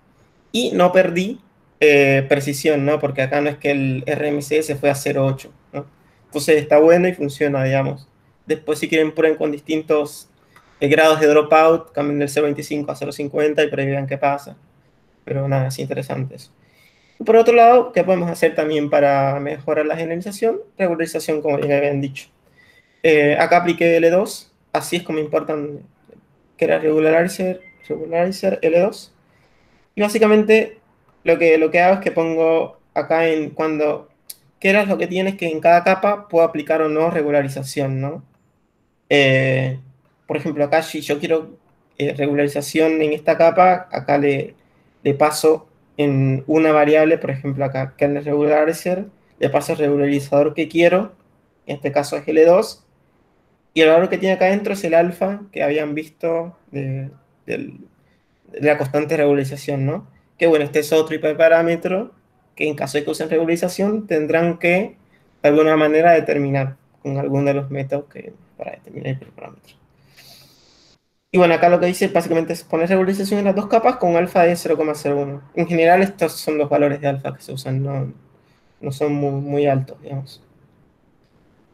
y no perdí precisión, ¿no? Porque acá no es que el RMC se fue a 0.8, ¿no? Entonces está bueno y funciona, digamos. Después si quieren prueben con distintos grados de dropout, cambien del 0.25 a 0.50 y por ahí vean qué pasa. Pero nada, es interesante eso. Y por otro lado, ¿qué podemos hacer también para mejorar la generalización? Regularización, como ya habían dicho. Acá apliqué L2, así es como importan que era regularizer L2. Y básicamente lo que hago es que pongo acá en cuando quieras lo que tienes que en cada capa puedo aplicar o no regularización, ¿no? Eh, por ejemplo, acá si yo quiero regularización en esta capa, acá le paso en una variable, por ejemplo acá, kernel regularizer, le paso el regularizador que quiero, en este caso es L2, y el valor que tiene acá adentro es el alfa que habían visto de la constante regularización, ¿no? que bueno, este es otro hiperparámetro que en caso de que usen regularización tendrán que de alguna manera determinar con alguno de los métodos para determinar el hiperparámetro. Y bueno, acá lo que dice básicamente es poner regularización en las dos capas con alfa de 0,01. En general estos son los valores de alfa que se usan, no son muy altos, digamos.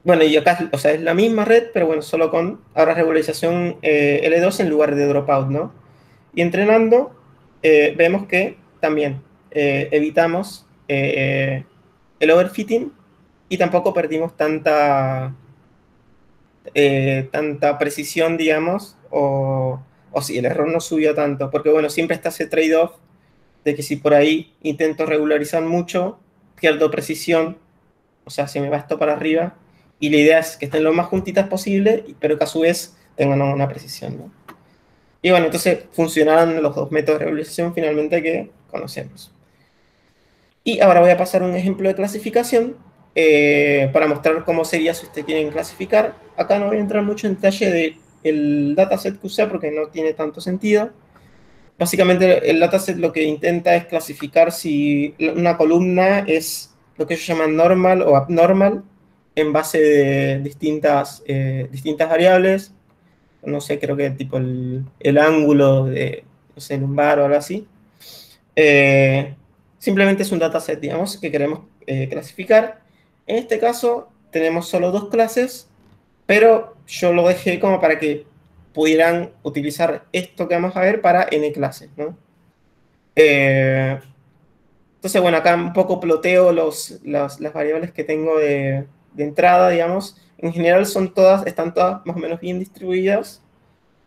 Bueno, y acá, o sea, es la misma red, pero bueno, solo con ahora regularización L2 en lugar de dropout, ¿no? Y entrenando, vemos que también evitamos el overfitting y tampoco perdimos tanta precisión, digamos, o si el error no subió tanto, porque bueno, siempre está ese trade-off de que si por ahí intento regularizar mucho, pierdo precisión, o sea, se me va esto para arriba, y la idea es que estén lo más juntitas posible, pero que a su vez tengan una precisión, ¿no? Y bueno, entonces funcionaron los dos métodos de regularización finalmente que conocemos. Y ahora voy a pasar un ejemplo de clasificación para mostrar cómo sería si ustedes quieren clasificar. Acá no voy a entrar mucho en detalle del dataset que usé porque no tiene tanto sentido. Básicamente el dataset lo que intenta es clasificar si una columna es lo que ellos llaman normal o abnormal en base de distintas variables. No sé, creo que tipo el ángulo de, no sé, lumbar o algo así. Eh, Simplemente es un dataset, digamos, que queremos clasificar. En este caso tenemos solo dos clases, pero yo lo dejé como para que pudieran utilizar esto que vamos a ver para n clases, ¿no? Entonces, bueno, acá un poco ploteo las variables que tengo de entrada, digamos. En general están todas más o menos bien distribuidas.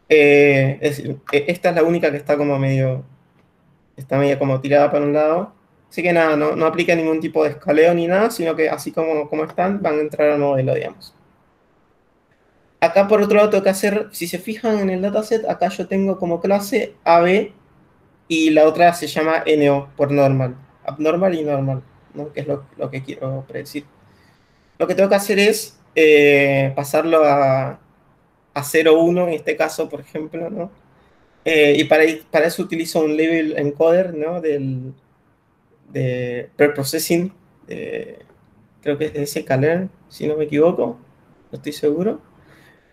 Es decir, esta es la única que está medio como tirada para un lado. Así que nada, no aplica ningún tipo de escaleo ni nada, sino que así como están, van a entrar al modelo, digamos. Acá por otro lado tengo que hacer, si se fijan en el dataset, acá yo tengo como clase AB y la otra se llama NO por normal, abnormal y normal, ¿no? Que es lo que quiero predecir. Lo que tengo que hacer es pasarlo a 0,1 en este caso, por ejemplo, ¿no? Y para eso utilizo un label encoder, ¿no? De preprocessing, creo que es de sklearn, si no me equivoco, no estoy seguro.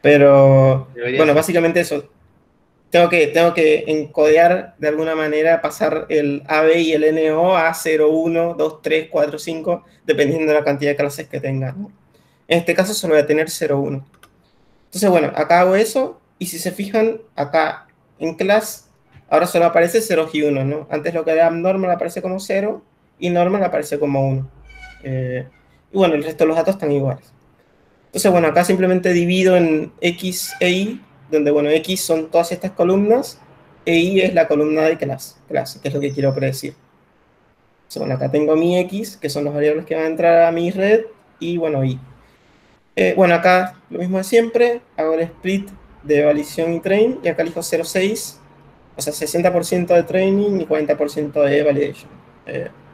Pero Debería bueno, ser. básicamente eso. Tengo que encodear de alguna manera, pasar el AB y el NO a 0, 1, 2, 3, 4, 5, dependiendo de la cantidad de clases que tenga, ¿no? En este caso solo voy a tener 0, 1. Entonces, bueno, acá hago eso, y si se fijan, acá en class, ahora solo aparece 0 y 1, ¿no? Antes lo que era normal aparece como 0, y normal aparece como 1. Y bueno, el resto de los datos están iguales. Entonces, bueno, acá simplemente divido en X e Y, donde, bueno, X son todas estas columnas, e Y es la columna de clase, que es lo que quiero predecir. Entonces, bueno, acá tengo mi X, que son las variables que van a entrar a mi red, y bueno, Y. Bueno, acá lo mismo de siempre, hago el split de validación y train, y acá elijo 0,6, o sea, 60% de training y 40% de validation.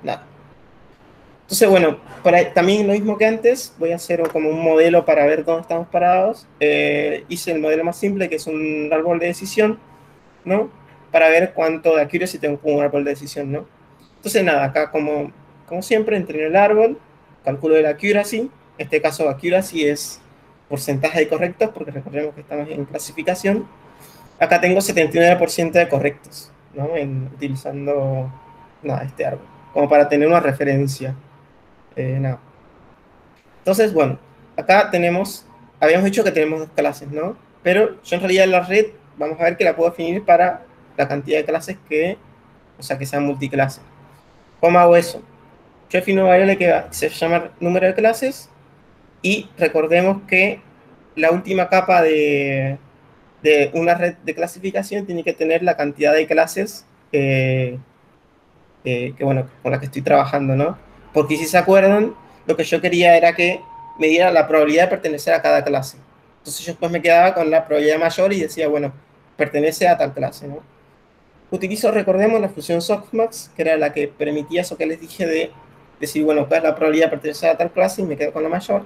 Nada. Entonces, bueno, también lo mismo que antes, voy a hacer como un modelo para ver dónde estamos parados. Hice el modelo más simple, que es un árbol de decisión, ¿no? Para ver cuánto de accuracy tengo como un árbol de decisión, ¿no? Entonces, nada, acá como siempre, entreno el árbol, calculo el accuracy. En este caso, accuracy es porcentaje de correctos, porque recordemos que estamos en clasificación. Acá tengo 79% de correctos, ¿no? Utilizando, nada, este árbol, como para tener una referencia. Nada. Entonces, bueno, acá habíamos dicho que tenemos dos clases, ¿no? Pero yo en realidad la red, vamos a ver que la puedo definir para la cantidad de clases o sea, que sean multiclase. ¿Cómo hago eso? Yo defino una variable que se llama número de clases, y recordemos que la última capa de una red de clasificación tiene que tener la cantidad de clases bueno, con la que estoy trabajando, ¿no? Porque si se acuerdan, lo que yo quería era que me diera la probabilidad de pertenecer a cada clase. Entonces yo después me quedaba con la probabilidad mayor y decía, bueno, pertenece a tal clase, ¿no? Utilizo, recordemos, la función softmax, que era la que permitía eso que les dije de decir, bueno, cuál es la probabilidad de pertenecer a tal clase, y me quedo con la mayor.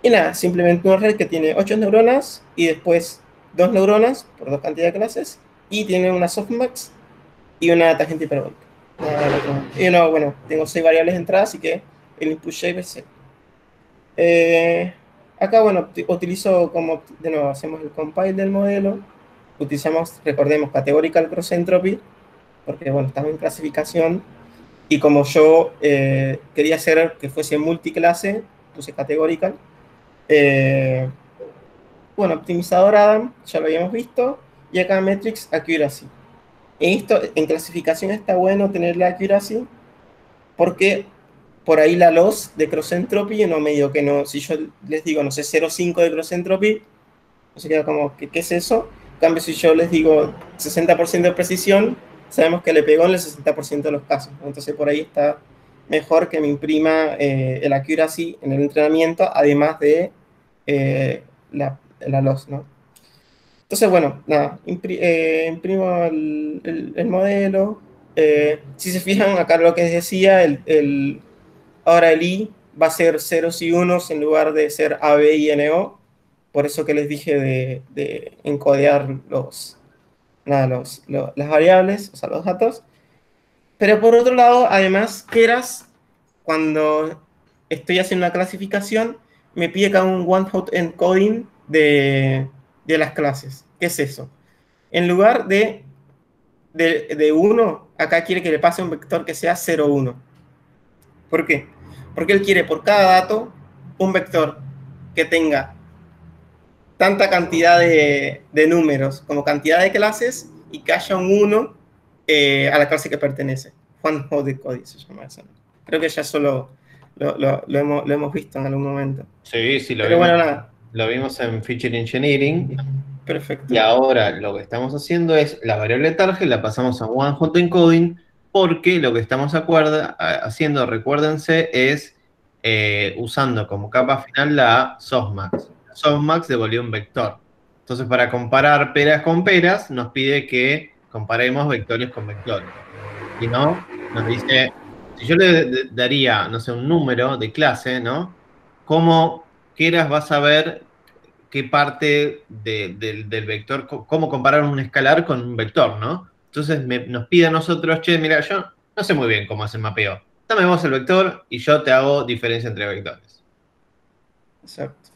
Y nada, simplemente una red que tiene 8 neuronas y después 2 neuronas por dos cantidades de clases, y tiene una softmax y una tangente hiperbólica. nada del otro. Y no, bueno, tengo 6 variables de entrada, así que el input shape es 6. Eh, Acá, bueno, utilizo como, de nuevo, hacemos el compile del modelo, utilizamos, recordemos, categorical cross entropy, porque, bueno, estamos en clasificación, y como yo quería hacer que fuese multiclase, puse categorical. Eh, bueno, optimizador Adam, ya lo habíamos visto, y acá metrics accuracy. Esto, en clasificación está bueno tener la accuracy, porque por ahí la loss de cross entropy, no medio que no, si yo les digo, no sé, 0,5 de cross entropy, no se queda como, ¿qué es eso? En cambio, si yo les digo 60% de precisión, sabemos que le pegó en el 60% de los casos, ¿no? Entonces por ahí está mejor que me imprima el accuracy en el entrenamiento, además de la loss, ¿no? Entonces, bueno, nada, imprimo el modelo. Si se fijan, acá lo que les decía, ahora el i va a ser ceros y unos en lugar de ser A, B y N, O. Por eso que les dije de encodear nada, las variables, o sea, los datos. Pero por otro lado, además, Keras, cuando estoy haciendo una clasificación, me pide cada un one-hot encoding de las clases. ¿Qué es eso? En lugar de 1, acá quiere que le pase un vector que sea 0, 1. ¿Por qué? Porque él quiere por cada dato un vector que tenga tanta cantidad de números como cantidad de clases y que haya un 1 a la clase que pertenece. One hot decoding se llama eso. Creo que ya solo lo hemos visto en algún momento. Sí, sí, Pero bueno, nada. lo vimos en Feature Engineering. Y Perfecto. ahora lo que estamos haciendo es la variable target la pasamos a one hot encoding porque lo que estamos haciendo, recuérdense, es usando como capa final la softmax. La softmax devolvió un vector. Entonces, para comparar peras con peras, nos pide que comparemos vectores con vectores. Si no, nos dice, si yo le daría, no sé, un número de clase, ¿no? ¿Cómo quieras vas a ver qué parte del vector, cómo comparar un escalar con un vector, ¿no? Entonces nos pide a nosotros, che, mira, yo no sé muy bien cómo hacer mapeo. Dame vos el vector y yo te hago diferencia entre vectores. Exacto.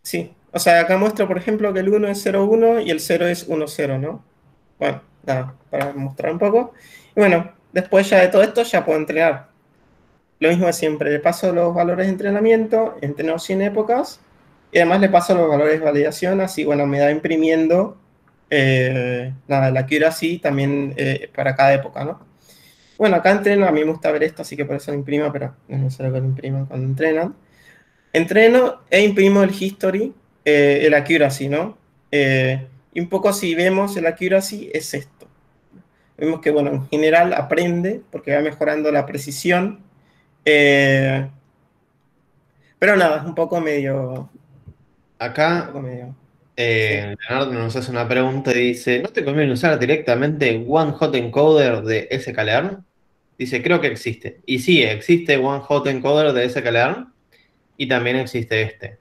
Sí. O sea, acá muestro, por ejemplo, que el 1 es 0, 1 y el 0 es 1, 0, ¿no? Bueno, nada, para mostrar un poco. Y bueno, después ya de todo esto ya puedo entrenar. Lo mismo de siempre, le paso los valores de entrenamiento, entreno 100 épocas, y además le paso los valores de validación, así, bueno, me da imprimiendo, nada, la quiero así también para cada época, ¿no? Bueno, acá entreno, a mí me gusta ver esto, así que por eso lo imprimo, pero no es necesario que lo impriman cuando entrenan. Entreno e imprimo el history, el accuracy, ¿no? Y un poco si vemos el accuracy es esto. Vemos que, bueno, en general aprende porque va mejorando la precisión. Eh, pero nada, es un Acá poco medio, sí, Leonardo nos hace una pregunta y dice, ¿no te conviene usar directamente One Hot Encoder de sklearn? Dice, creo que existe. Y sí, existe One Hot Encoder de sklearn y también existe este.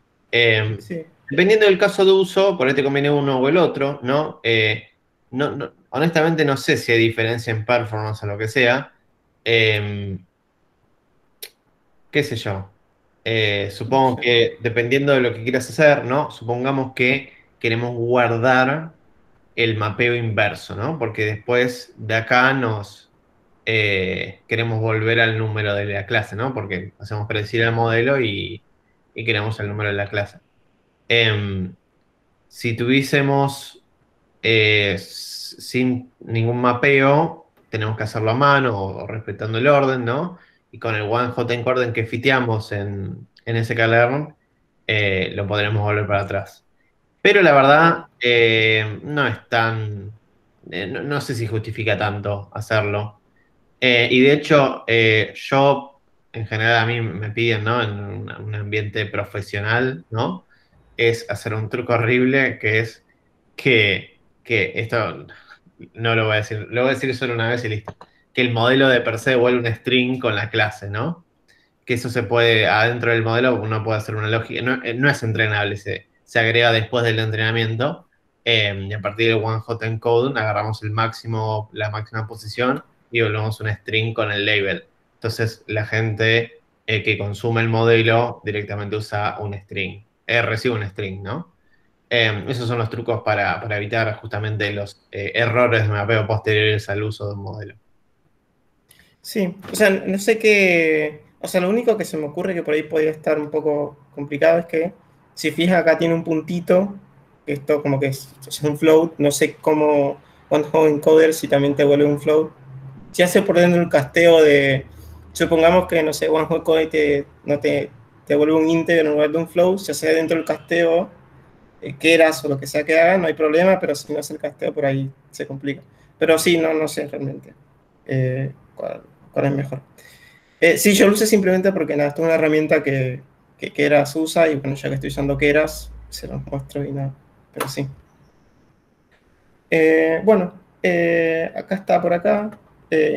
sí, Dependiendo del caso de uso, por ahí te conviene uno o el otro, ¿no? Honestamente no sé si hay diferencia en performance o lo que sea. Eh, Qué sé yo. Supongo sí, que dependiendo de lo que quieras hacer, ¿no? Supongamos que queremos guardar el mapeo inverso, ¿no? Porque después de acá nos queremos volver al número de la clase, ¿no? Porque hacemos predecir el modelo y queremos el número de la clase. Em, si tuviésemos sin ningún mapeo, tenemos que hacerlo a mano o respetando el orden, ¿no? Y con el one hot encoding que fiteamos en ese calerno, lo podremos volver para atrás. Pero la verdad, claro, no es tan, no sé si justifica tanto hacerlo. Y de hecho, yo, en general, a mí me piden, ¿no? En un ambiente profesional, ¿no? Es hacer un truco horrible que es que esto no lo voy a decir, lo voy a decir solo una vez y listo. Que el modelo de per se vuelve un string con la clase, ¿no? Que eso se puede, adentro del modelo uno puede hacer una lógica, no, no es entrenable, se agrega después del entrenamiento. Y a partir del one hot encode agarramos el máximo, la máxima posición y volvemos un string con el label. Entonces la gente que consume el modelo directamente usa un string, recibe un string, ¿no? Esos son los trucos para evitar justamente los errores de mapeo posteriores al uso de un modelo. Sí, o sea, no sé qué. O sea, lo único que se me ocurre que por ahí podría estar un poco complicado es que, si fijas, acá tiene un puntito, que esto como que es un float, no sé cómo OneHot Encoder si también te vuelve un float. Si hace por dentro el casteo de. Supongamos que, no sé, OneHot Encoder no te vuelve un íntegro en lugar de un float, si hace dentro del casteo, quieras o lo que sea que haga, no hay problema, pero si no hace el casteo, por ahí se complica. Pero sí, no sé realmente cuál es mejor. Sí, yo lo usé simplemente porque nada, esto es una herramienta que Keras usa y bueno, ya que estoy usando Keras, se los muestro y nada, pero sí. Bueno, acá está por acá.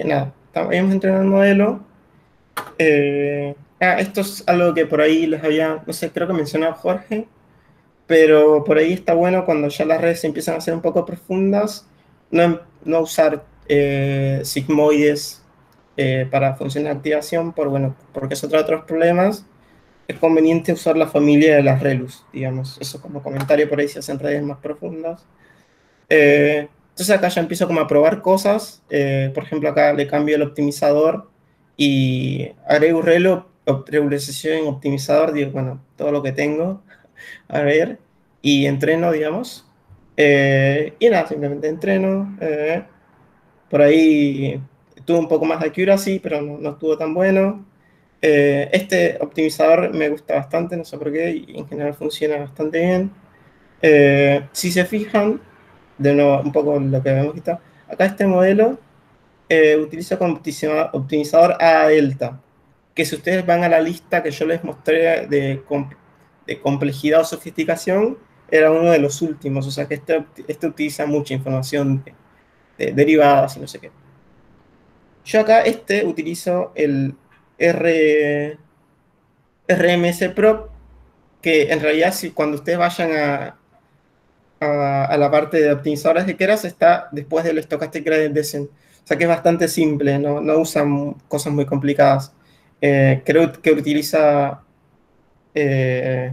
Nada, habíamos entrenado el modelo. Esto es algo que por ahí les había, no sé, creo que mencionaba Jorge, pero por ahí está bueno cuando ya las redes empiezan a ser un poco profundas, no usar sigmoides para funciones de activación, bueno, porque eso trae otros problemas. Es conveniente usar la familia de las ReLUs, digamos. Eso como comentario por ahí si hacen redes más profundas. Entonces acá ya empiezo como a probar cosas. Por ejemplo, acá le cambio el optimizador y agrego un relo, regularización en optimizador, digo, bueno, todo lo que tengo, a ver, y entreno, digamos. Y nada, simplemente entreno. Por ahí tuvo un poco más de accuracy, pero no estuvo tan bueno. Este optimizador me gusta bastante, no sé por qué, y en general funciona bastante bien. Si se fijan, de nuevo, un poco lo que habíamos visto, acá este modelo utiliza como optimizador A delta, que si ustedes van a la lista que yo les mostré de complejidad o sofisticación, era uno de los últimos, o sea que este utiliza mucha información de derivadas y no sé qué. Yo acá utilizo el RMS Prop, que en realidad si cuando ustedes vayan a la parte de optimizadores de Keras está después del Stochastic Gradient Descent. O sea que es bastante simple, no usan cosas muy complicadas. Creo que eh,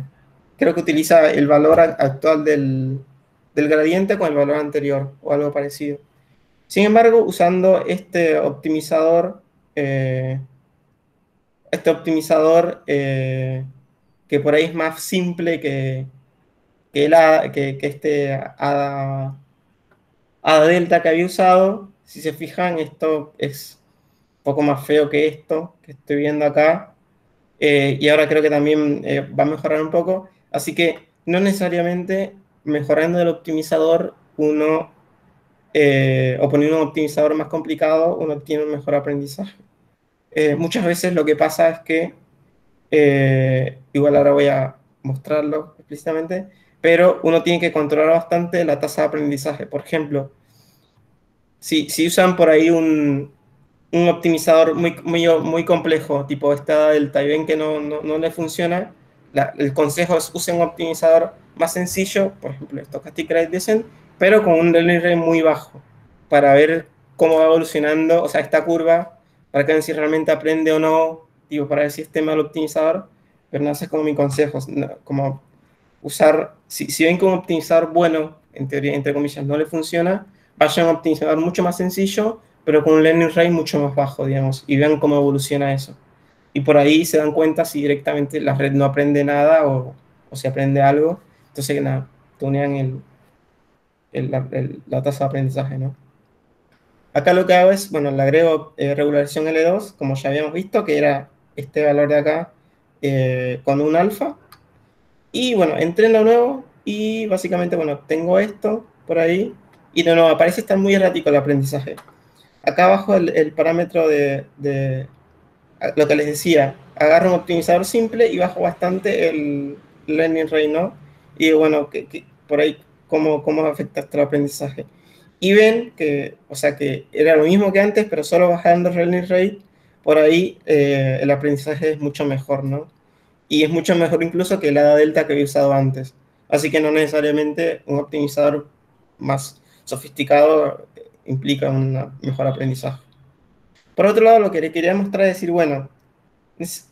creo que utiliza el valor actual del gradiente con el valor anterior o algo parecido. Sin embargo, usando eh, este optimizador que por ahí es más simple que este ADA delta que había usado, si se fijan, esto es un poco más feo que esto que estoy viendo acá. Y ahora creo que también va a mejorar un poco. Así que no necesariamente mejorando el optimizador, o poniendo un optimizador más complicado, uno tiene un mejor aprendizaje. Muchas veces lo que pasa es que, igual ahora voy a mostrarlo explícitamente, pero uno tiene que controlar bastante la tasa de aprendizaje. Por ejemplo, si usan por ahí un optimizador muy complejo, tipo esta delta, y ven que no le funciona, el consejo es usen un optimizador más sencillo, por ejemplo, Stochastic Gradient Descent, pero con un learning rate muy bajo, para ver cómo va evolucionando, o sea, esta curva, para que vean si realmente aprende o no, tipo, para ver si es tema del optimizador, pero no, ese es como mi consejo, como usar, si ven que un optimizador bueno, en teoría, entre comillas, no le funciona, vayan a un optimizador mucho más sencillo, pero con un learning rate mucho más bajo, digamos, y vean cómo evoluciona eso. Y por ahí se dan cuenta si directamente la red no aprende nada o si aprende algo. Entonces, nada, tunean la tasa de aprendizaje, ¿no? Acá lo que hago es, bueno, le agrego regularización L2, como ya habíamos visto, que era este valor de acá con un alfa. Y bueno, entreno nuevo y básicamente, bueno, tengo esto por ahí y de nuevo aparece estar muy errático el aprendizaje. Acá abajo el parámetro de lo que les decía, agarro un optimizador simple y bajo bastante el learning rate, ¿no? Y bueno, por ahí cómo afecta esto el aprendizaje. Y ven que, o sea, que era lo mismo que antes, pero solo bajando el learning rate, por ahí el aprendizaje es mucho mejor, ¿no? Y es mucho mejor incluso que la delta que había usado antes. Así que no necesariamente un optimizador más sofisticado implica un mejor aprendizaje. Por otro lado, lo que le quería mostrar es decir, bueno, es-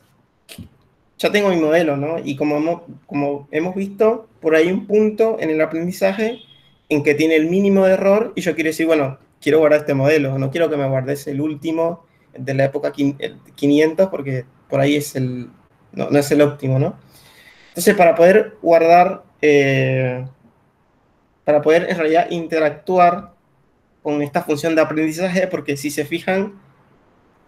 ya tengo mi modelo, ¿no? Y como hemos visto, por ahí un punto en el aprendizaje en que tiene el mínimo de error y yo quiero decir, bueno, quiero guardar este modelo, no quiero que me guardes el último de la época el 500 porque por ahí es no es el óptimo, ¿no? Entonces, para poder guardar, para poder en realidad interactuar con esta función de aprendizaje, porque si se fijan,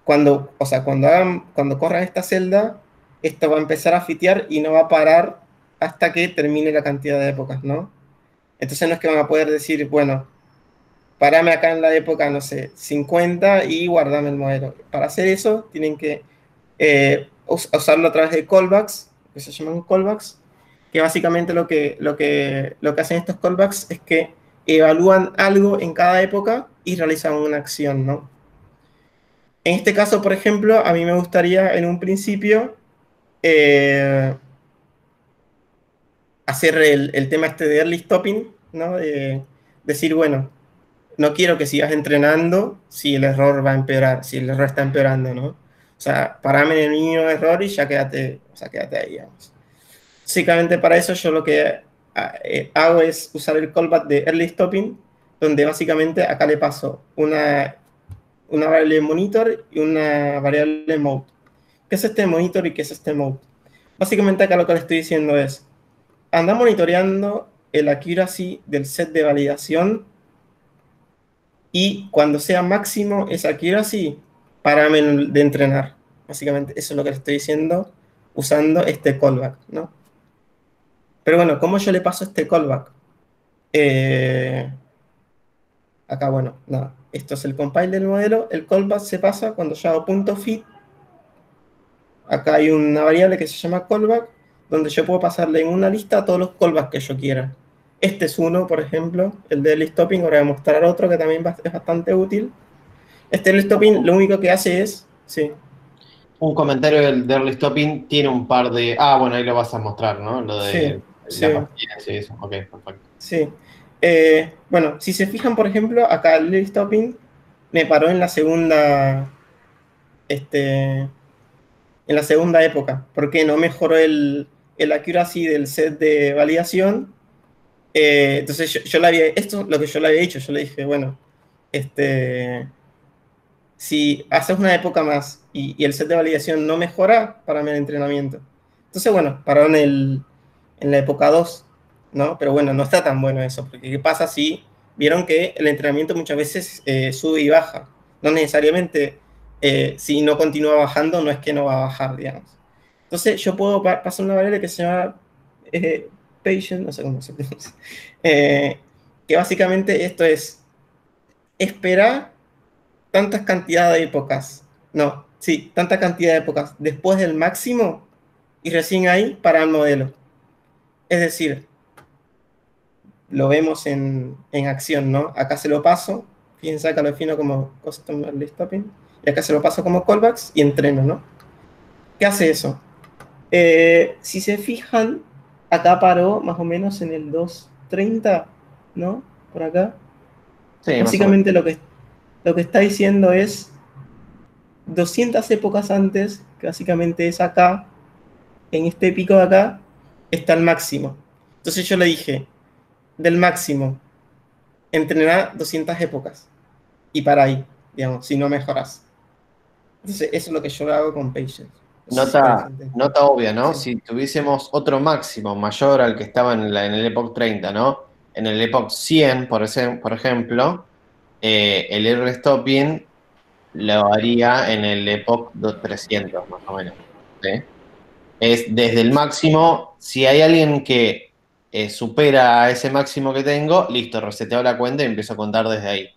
o sea, cuando corran esta celda, esto va a empezar a fitear y no va a parar hasta que termine la cantidad de épocas, ¿no? Entonces no es que van a poder decir, bueno, parame acá en la época, no sé, 50 y guardame el modelo. Para hacer eso, tienen que usarlo a través de callbacks, que se llaman callbacks, que básicamente lo que hacen estos callbacks es que evalúan algo en cada época y realizan una acción, ¿no? En este caso, por ejemplo, a mí me gustaría en un principio eh, hacer el tema este de early stopping, ¿no? De decir, bueno, no quiero que sigas entrenando si el error va a empeorar, si el error está empeorando, ¿no? O sea, parame en el mínimo error y ya quédate, o sea, quédate ahí, digamos. Básicamente para eso yo lo que hago es usar el callback de early stopping, donde básicamente acá le paso una variable monitor y una variable mode. ¿Qué es este monitor y qué es este mode? Básicamente acá lo que le estoy diciendo es, anda monitoreando el accuracy del set de validación y cuando sea máximo esa accuracy, párame de entrenar. Básicamente eso es lo que le estoy diciendo usando este callback, ¿no? Pero bueno, ¿cómo yo le paso este callback? Eh, acá, bueno, nada, esto es el compile del modelo, el callback se pasa cuando yo hago punto .fit. Acá hay una variable que se llama callback, donde yo puedo pasarle en una lista todos los callbacks que yo quiera. Este es uno, por ejemplo, el de list stopping. Ahora voy a mostrar otro que también es bastante útil. Este list stopping lo único que hace es, sí, Un comentario del Early Stopping tiene un par de. Ah, bueno, ahí lo vas a mostrar, ¿no? Lo sí, de sí, la pastilla, sí, eso. Ok, perfecto. sí. Bueno, si se fijan, por ejemplo, acá el list stopping me paró este, en la segunda época, porque no mejoró el accuracy del set de validación. Entonces yo le había, esto es lo que yo le había dicho, yo le dije, bueno, este, si haces una época más y el set de validación no mejora, parame el entrenamiento. Entonces, bueno, pararon en la época 2, ¿no? Pero bueno, no está tan bueno eso, porque ¿qué pasa si vieron que el entrenamiento muchas veces sube y baja? No necesariamente si no continúa bajando, no es que no va a bajar, digamos. Entonces yo puedo pasar una variable que se llama eh, patient, no sé cómo se pronuncia, eh, que básicamente esto es esperar tantas cantidad de épocas, no, sí, tanta cantidad de épocas después del máximo y recién ahí para el modelo. Es decir, lo vemos en acción, ¿no? Acá se lo paso, fíjense acá lo defino como custom early stopping, y acá se lo paso como callbacks y entreno, ¿no? ¿Qué hace eso? Si se fijan, acá paró más o menos en el 230, ¿no? Por acá. Sí, más o menos. Básicamente lo que está diciendo es 200 épocas antes, que básicamente es acá, en este pico de acá, está el máximo. Entonces yo le dije, del máximo, entrenar 200 épocas. Y para ahí, digamos, si no mejoras. Entonces eso es lo que yo hago con Patience. No sé si con eso entiendes. Nota obvia, ¿no? Sí, Si tuviésemos otro máximo mayor al que estaba en el Epoch 30, ¿no? En el Epoch 100, por ejemplo, el Early Stopping lo haría en el Epoch 300, más o menos. ¿Sí? Es desde el máximo, si hay alguien que supera ese máximo que tengo, listo, reseteo la cuenta y empiezo a contar desde ahí.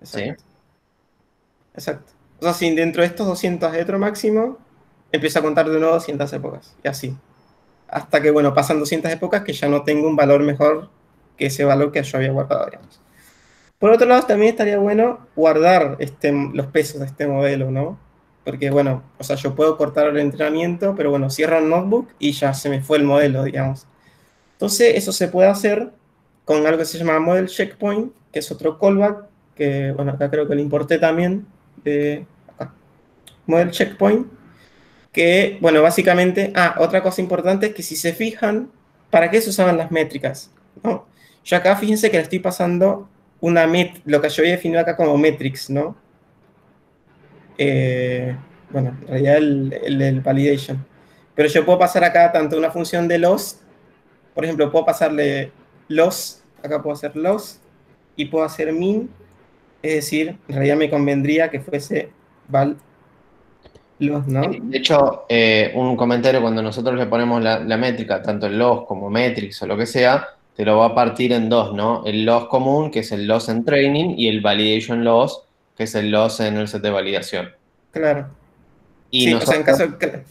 ¿Sí? exacto. Exacto. O sea, si dentro de estos 200 de otro máximo, empieza a contar de nuevo 200 épocas. Y así. Hasta que, bueno, pasan 200 épocas que ya no tengo un valor mejor que ese valor que yo había guardado, digamos. Por otro lado, también estaría bueno guardar los pesos de este modelo, ¿no? Porque, bueno, o sea, yo puedo cortar el entrenamiento, pero bueno, cierro el notebook y ya se me fue el modelo, digamos. Entonces, eso se puede hacer con algo que se llama Model Checkpoint, que es otro callback, que, bueno, acá creo que lo importé también. Acá model checkpoint, que, bueno, básicamente, otra cosa importante es que si se fijan, ¿para qué se usaban las métricas? ¿No? Yo acá fíjense que le estoy pasando lo que yo había definido acá como metrics, ¿no? Eh, bueno, en realidad el validation. Pero yo puedo pasar acá tanto una función de loss, por ejemplo, puedo pasarle loss, acá puedo hacer loss, y puedo hacer min, es decir, en realidad me convendría que fuese val loss, ¿no? Sí, de hecho, un comentario cuando nosotros le ponemos la métrica, tanto el loss como metrics o lo que sea, te lo va a partir en dos, ¿no? El loss común, que es el loss en training, y el validation loss, que es el loss en el set de validación. Claro. Y Sí, o sea, en nosotros, caso de...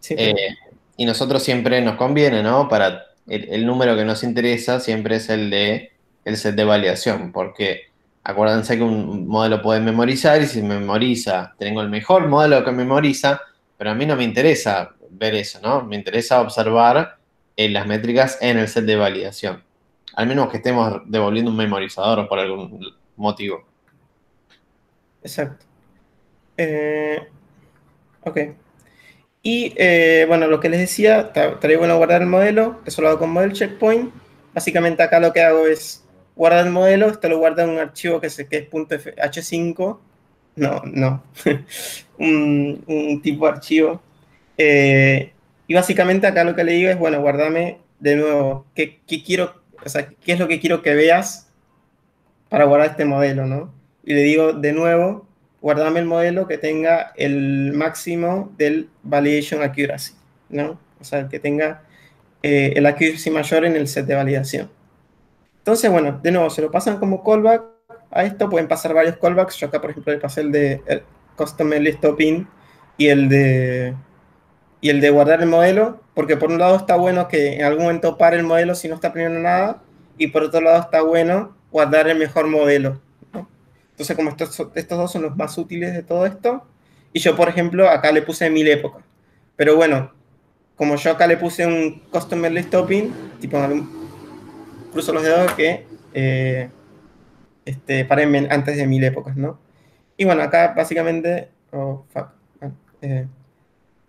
Sí, eh, perdón. y nosotros siempre nos conviene, ¿no? Para el número que nos interesa siempre es el de el set de validación, porque acuérdense que un modelo puede memorizar y si memoriza, tengo el mejor modelo que memoriza, pero a mí no me interesa ver eso, ¿no? Me interesa observar las métricas en el set de validación. Al menos que estemos devolviendo un memorizador por algún motivo. Exacto. Eh, ok. Y bueno, lo que les decía, estaría bueno guardar el modelo, eso lo hago con model checkpoint. Básicamente acá lo que hago es guardar el modelo, esto lo guarda en un archivo que es .h5, no, un tipo de archivo. Y básicamente acá lo que le digo es, bueno, guardame de nuevo, qué quiero, o sea, qué es lo que quiero que veas para guardar este modelo, ¿no? Y le digo de nuevo, guardame el modelo que tenga el máximo del validation accuracy, ¿no? O sea, que tenga el accuracy mayor en el set de validación. Entonces, bueno, de nuevo, se lo pasan como callback a esto, pueden pasar varios callbacks. Yo acá, por ejemplo, le pasé el de Customer List Open y y el de guardar el modelo, porque por un lado está bueno que en algún momento pare el modelo si no está aprendiendo nada, y por otro lado está bueno guardar el mejor modelo, ¿no? Entonces, como estos dos son los más útiles de todo esto, y yo, por ejemplo, acá le puse 1000 épocas. Pero bueno, como yo acá le puse un Customer List Open, tipo, cruzo los dedos que paren antes de 1000 épocas, ¿no? Y bueno, acá básicamente, oh, fuck,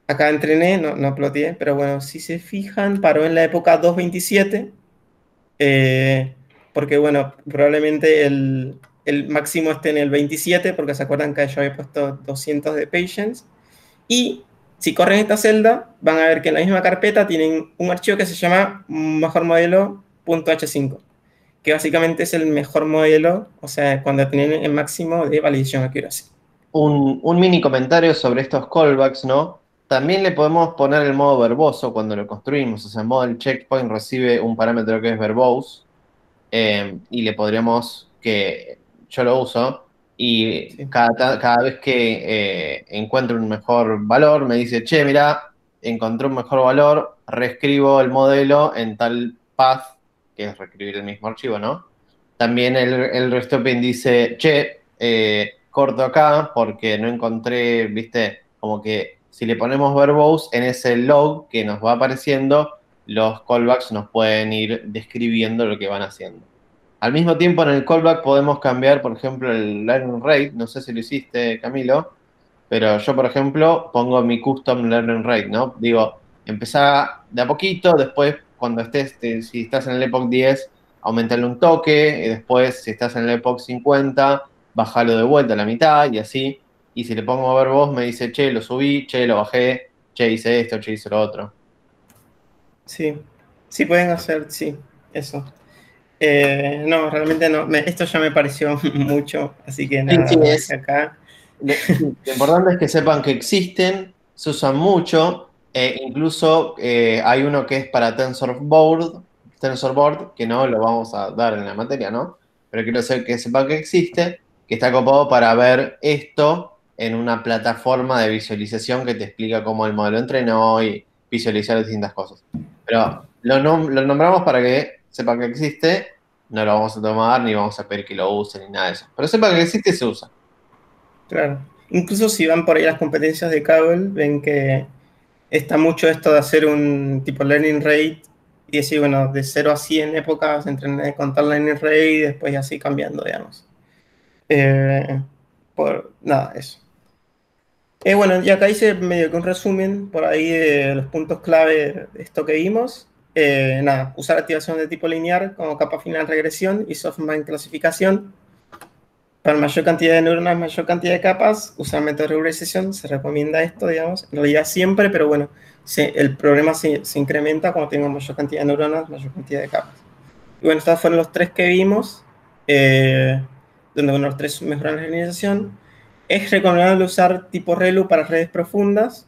acá entrené, no ploteé, pero bueno, si se fijan, paró en la época 227, eh, porque bueno, probablemente el máximo esté en el 27, porque se acuerdan que yo había puesto 200 de patience. Y si corren esta celda, van a ver que en la misma carpeta tienen un archivo que se llama mejormodelo.h5, que básicamente es el mejor modelo, o sea, cuando tienen el máximo de validación accuracy. Un mini comentario sobre estos callbacks, ¿no? También le podemos poner el modo verboso cuando lo construimos, o sea, el modo del checkpoint recibe un parámetro que es verbose y le podríamos, que yo lo uso, y Sí, cada vez que encuentro un mejor valor, me dice, che, mira, encontré un mejor valor, reescribo el modelo en tal path, que es reescribir el mismo archivo, ¿no? También el restopping dice, che, corto acá porque no encontré, viste, como que si le ponemos verbose en ese log que nos va apareciendo, los callbacks nos pueden ir describiendo lo que van haciendo. Al mismo tiempo, en el callback podemos cambiar, por ejemplo, el learning rate. No sé si lo hiciste, Camilo, pero yo, por ejemplo, pongo mi custom learning rate, ¿no? Digo, empezá de a poquito, después, cuando estés, si estás en el Epoch 10, aumentale un toque, y después, si estás en el Epoch 50, bajalo de vuelta a la mitad, y así. Y si le pongo a ver vos, me dice, che, lo subí, che, lo bajé, che, hice esto, che, hice lo otro. sí, sí pueden hacer, sí, eso. No, realmente no, esto ya me pareció mucho, así que Sí, sí, nada, dejé es. acá. Lo importante es que sepan que existen, se usan mucho, incluso hay uno que es para TensorBoard, que no lo vamos a dar en la materia, ¿no? Pero quiero que sepan que existe, que está copado para ver esto en una plataforma de visualización que te explica cómo el modelo entrenó y visualizar distintas cosas. Pero lo nombramos para que sepan que existe, no lo vamos a tomar ni vamos a pedir que lo usen ni nada de eso. Pero sepan que existe y se usa. Claro. Incluso si van por ahí las competencias de Kaggle, ven que está mucho esto de hacer un tipo learning rate y decir, bueno, de 0 a 100 épocas, contar learning rate y después así cambiando, digamos. Eh, nada, eso. Bueno, y acá hice medio que un resumen por ahí de los puntos clave de esto que vimos. Nada, usar activación de tipo lineal como capa final regresión y softmax clasificación. Para mayor cantidad de neuronas, mayor cantidad de capas, usar método de regresión, se recomienda esto, digamos, en realidad siempre, pero bueno, el problema se incrementa cuando tengo mayor cantidad de neuronas, mayor cantidad de capas. Y bueno, estos fueron los tres que vimos, donde bueno, los tres mejoran la generalización. Es recomendable usar tipo ReLU para redes profundas.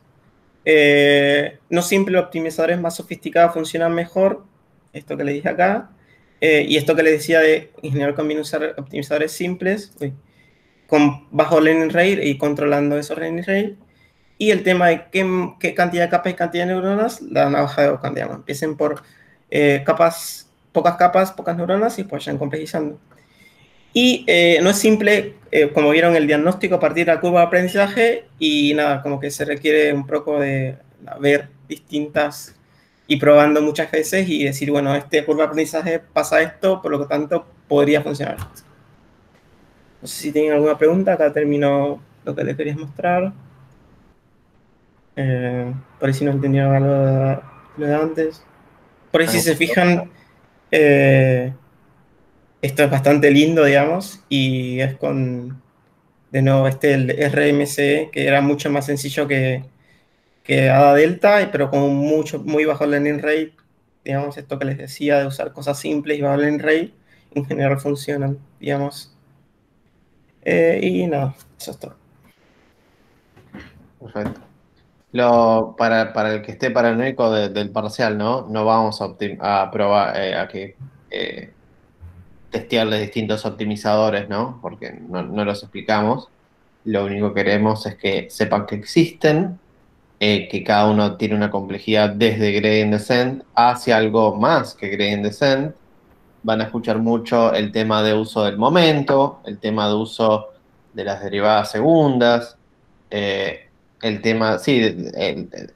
No siempre los optimizadores más sofisticados funcionan mejor, esto que le dije acá. Y esto que les decía de en general conviene usar optimizadores simples, con bajo learning rate y controlando esos learning rate. Y el tema de qué cantidad de capas y cantidad de neuronas, la navaja de Ockham, digamos. Empiecen por capas, pocas neuronas y pues vayan complejizando. Y no es simple, como vieron, el diagnóstico a partir de la curva de aprendizaje y nada, como que se requiere un poco de ver distintas y probando muchas veces y decir, bueno, este curva de aprendizaje pasa esto, por lo tanto podría funcionar. No sé si tienen alguna pregunta, acá terminó lo que les quería mostrar. Por ahí si no entendieron algo de lo de antes. Por ahí si se fijan, eh, esto es bastante lindo, digamos, y es con, de nuevo, el RMC, que era mucho más sencillo que ADA Delta, pero con muy bajo learning rate. Digamos, esto que les decía de usar cosas simples y bajo learning rate, en general funcionan, digamos. Y nada, eso es todo. Perfecto. Para el que esté paranoico del parcial, ¿no? No vamos a probar a que testearle distintos optimizadores, ¿no? Porque no los explicamos. Lo único que queremos es que sepan que existen, que cada uno tiene una complejidad desde gradient descent hacia algo más que gradient descent. Van a escuchar mucho el tema de uso del momento, el tema de uso de las derivadas segundas, eh, el tema, sí,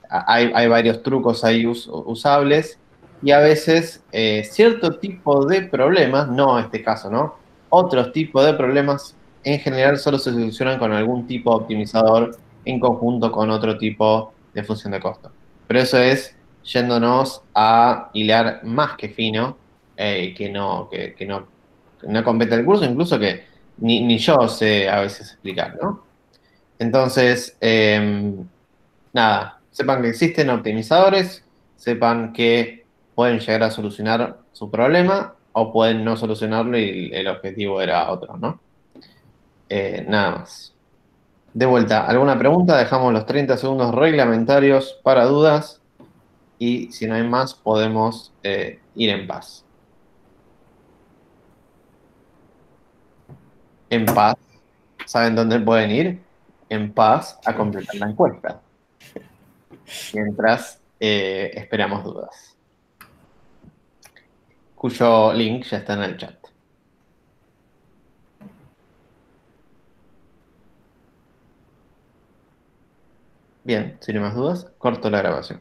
hay varios trucos ahí usables y a veces cierto tipo de problemas, no este caso, ¿no? Otros tipos de problemas en general solo se solucionan con algún tipo de optimizador en conjunto con otro tipo de función de costo. Pero eso es yéndonos a hilar más que fino, que no compete el curso, incluso que ni yo sé a veces explicar, ¿no? Entonces, nada, sepan que existen optimizadores, sepan que pueden llegar a solucionar su problema o pueden no solucionarlo y el objetivo era otro, ¿no? Nada más. De vuelta, ¿alguna pregunta? Dejamos los 30 segundos reglamentarios para dudas y si no hay más, podemos ir en paz. En paz. ¿Saben dónde pueden ir? En paz a completar la encuesta, mientras esperamos dudas, cuyo link ya está en el chat. Bien, si no hay más dudas, corto la grabación.